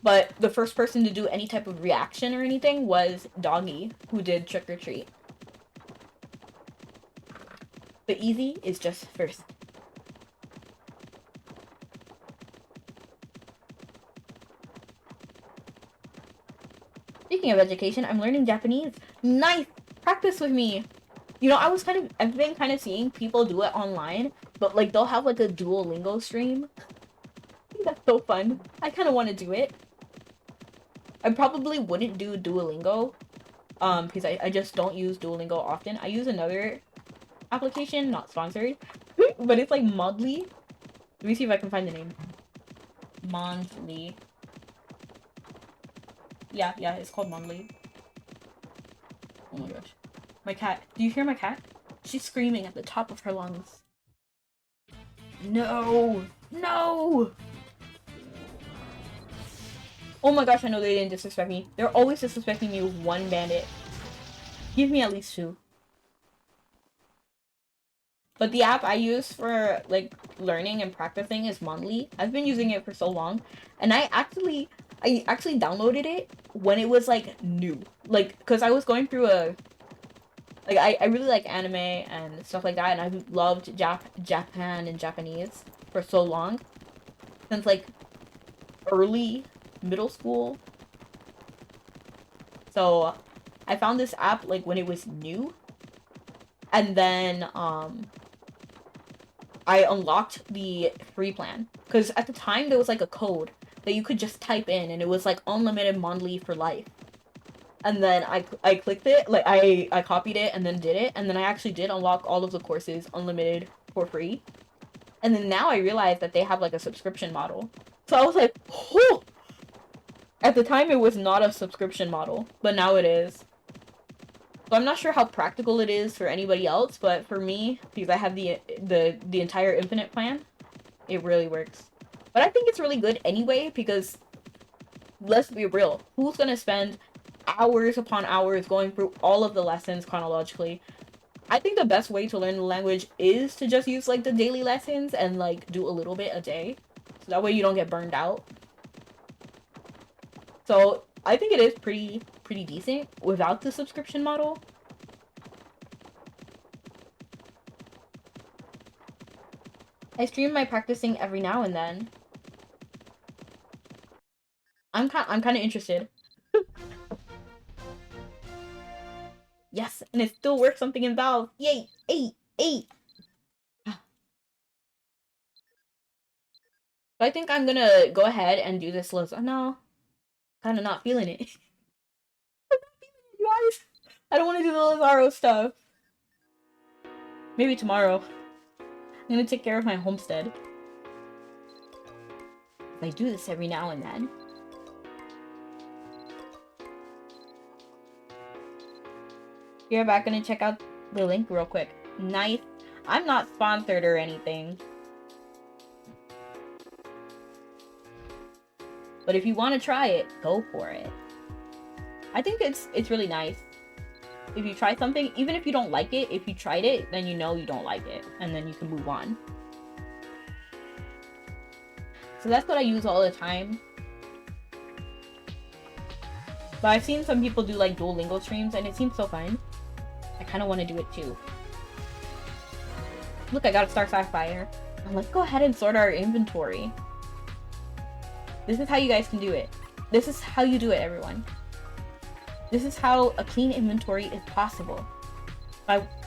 [SPEAKER 1] But the first person to do any type of reaction or anything was Doggy, who did Trick or Treat. But Easy is just first. Speaking of education, I'm learning Japanese. Nice! Practice with me! You know, I've been kind of seeing people do it online, but like they'll have like a Duolingo stream. I think that's so fun. I kind of want to do it. I probably wouldn't do Duolingo, because I just don't use Duolingo often. I use another application, not sponsored, but it's like Modly. Let me see if I can find the name. Mondly. Yeah, it's called Mondly. Oh my gosh. My cat. Do you hear my cat? She's screaming at the top of her lungs. No! No! Oh my gosh, I know they didn't disrespect me. They're always disrespecting me with one bandit. Give me at least 2. But the app I use for, like, learning and practicing is Mondly. I've been using it for so long. And I actually downloaded it when it was, like, new. Like, because I was going through a... Like, I really like anime and stuff like that. And I've loved Japan and Japanese for so long. Since, like, early middle school. So, I found this app, like, when it was new. And then, I unlocked the free plan. Because at the time, there was, like, a code that you could just type in. And it was, like, unlimited Mondly for life. And then I clicked it. Like, I copied it and then did it. And then I actually did unlock all of the courses unlimited for free. And then now I realized that they have, like, a subscription model. So I was like, oh! At the time, it was not a subscription model. But now it is. So I'm not sure how practical it is for anybody else, but for me, because I have the entire infinite plan, it really works. But I think it's really good anyway, because let's be real, who's gonna spend hours upon hours going through all of the lessons chronologically? I think the best way to learn the language is to just use like the daily lessons and like do a little bit a day. So that way you don't get burned out. So I think it is pretty decent without the subscription model. I stream my practicing every now and then. I'm kind of interested. Yes, and it still works something in Valve. Yay! 8. So I think I'm gonna go ahead and do this list. Oh no, kind of not feeling it. I'm not feeling it, you guys. I don't want to do the Lazaro stuff. Maybe tomorrow. I'm gonna take care of my homestead. I do this every now and then. You're back, gonna check out the link real quick. Nice. I'm not sponsored or anything. But if you want to try it, go for it. I think it's really nice. If you try something, even if you don't like it, if you tried it, then you know you don't like it. And then you can move on. So that's what I use all the time. But I've seen some people do like Duolingo streams and it seems so fun. I kind of want to do it too. Look, I got a Star Sapphire. And let's go ahead and sort our inventory. This is how you guys can do it. This is how you do it, everyone. This is how a clean inventory is possible.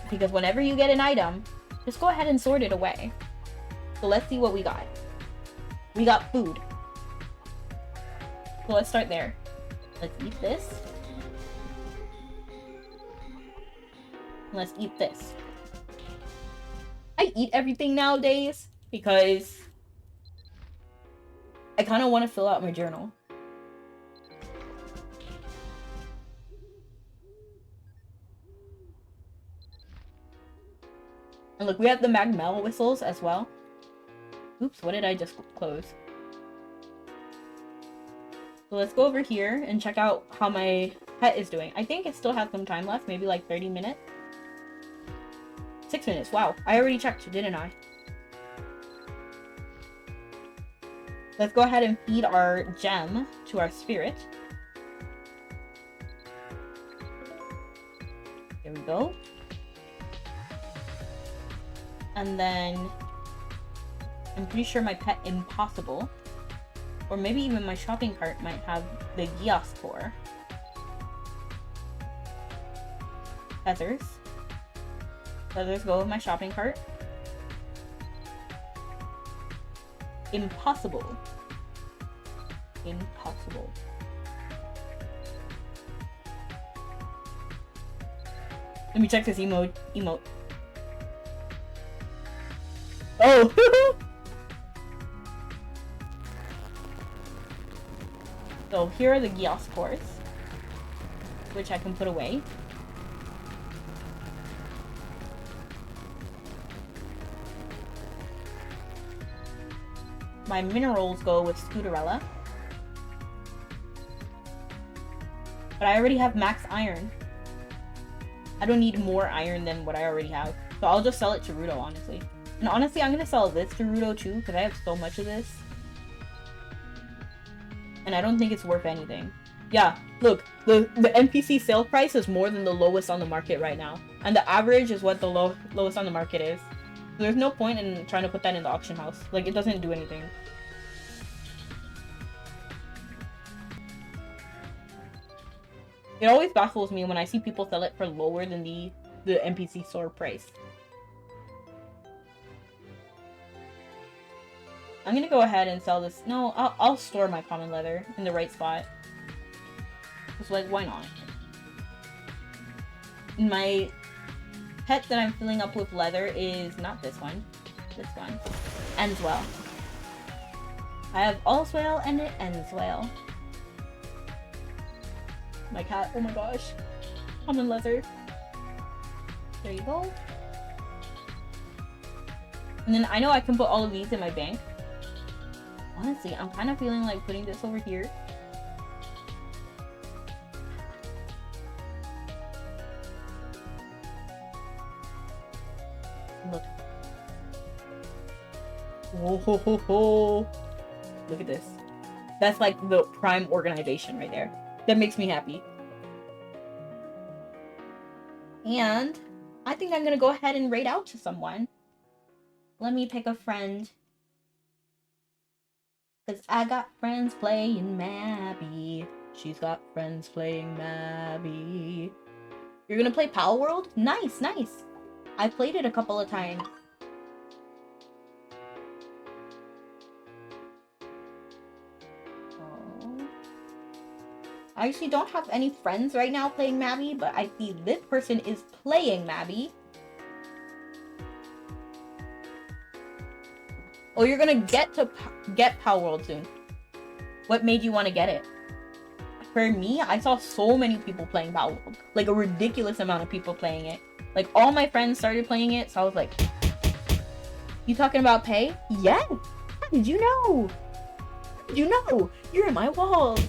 [SPEAKER 1] Because whenever you get an item, just go ahead and sort it away. So let's see what we got. We got food. So let's start there. Let's eat this. Let's eat this. I eat everything nowadays because I kind of want to fill out my journal. And look, we have the Magmel whistles as well. Oops, what did I just close? So let's go over here and check out how my pet is doing. I think it still has some time left, maybe like 30 minutes. 6 minutes, wow. I already checked, didn't I? Let's go ahead and feed our gem to our spirit. There we go. And then I'm pretty sure my pet Impossible, or maybe even my shopping cart might have the Geospore. Feathers. Feathers go with my shopping cart. Impossible. Impossible. Let me check this emote. Oh! So here are the Gyospores, which I can put away. My minerals go with Scooterella. But I already have max iron. I don't need more iron than what I already have. So I'll just sell it to Rudo, honestly. And honestly, I'm gonna sell this to Rudo too, because I have so much of this. And I don't think it's worth anything. Yeah, look, the NPC sale price is more than the lowest on the market right now. And the average is what the lowest on the market is. So there's no point in trying to put that in the auction house. Like, it doesn't do anything. It always baffles me when I see people sell it for lower than the NPC store price. I'm gonna go ahead and sell this. No, I'll store my common leather in the right spot. Just like, why not? My pet that I'm filling up with leather is not this one. This one. Ends well. I have all's well and it ends well. My cat, oh my gosh. Common leather. There you go. And then I know I can put all of these in my bank. Honestly, I'm kind of feeling like putting this over here. Look. Whoa, ho, ho, ho. Look at this. That's like the prime organization right there. That makes me happy. And I think I'm gonna go ahead and raid out to someone. Let me pick a friend. Cause I got friends playing Mabby. She's got friends playing Mabby. You're gonna play Pal World? Nice, nice. I played it a couple of times. I actually don't have any friends right now playing Mabby, but I see this person is playing Mabby. Oh, you're gonna get Power World soon. What made you want to get it? For me, I saw so many people playing Power World. Like a ridiculous amount of people playing it. Like all my friends started playing it, so I was like, you talking about pay? Yes! How did you know? How did you know? You're in my walls.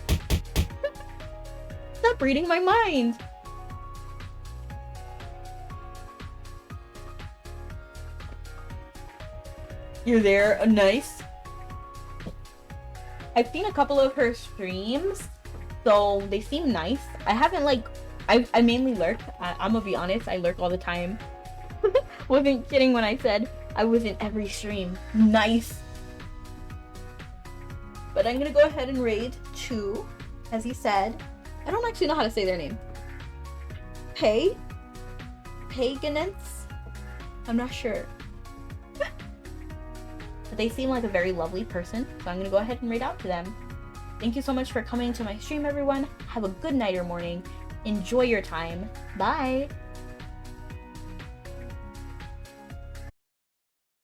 [SPEAKER 1] Stop reading my mind. You're there. Nice. I've seen a couple of her streams, so they seem nice. I haven't like... I mainly lurk. I'm gonna be honest, I lurk all the time. Wasn't kidding when I said I was in every stream. Nice. But I'm gonna go ahead and raid 2, as he said. I don't actually know how to say their name. Paganets? I'm not sure. But they seem like a very lovely person, so I'm gonna go ahead and raid out to them. Thank you so much for coming to my stream, everyone. Have a good night or morning. Enjoy your time. Bye!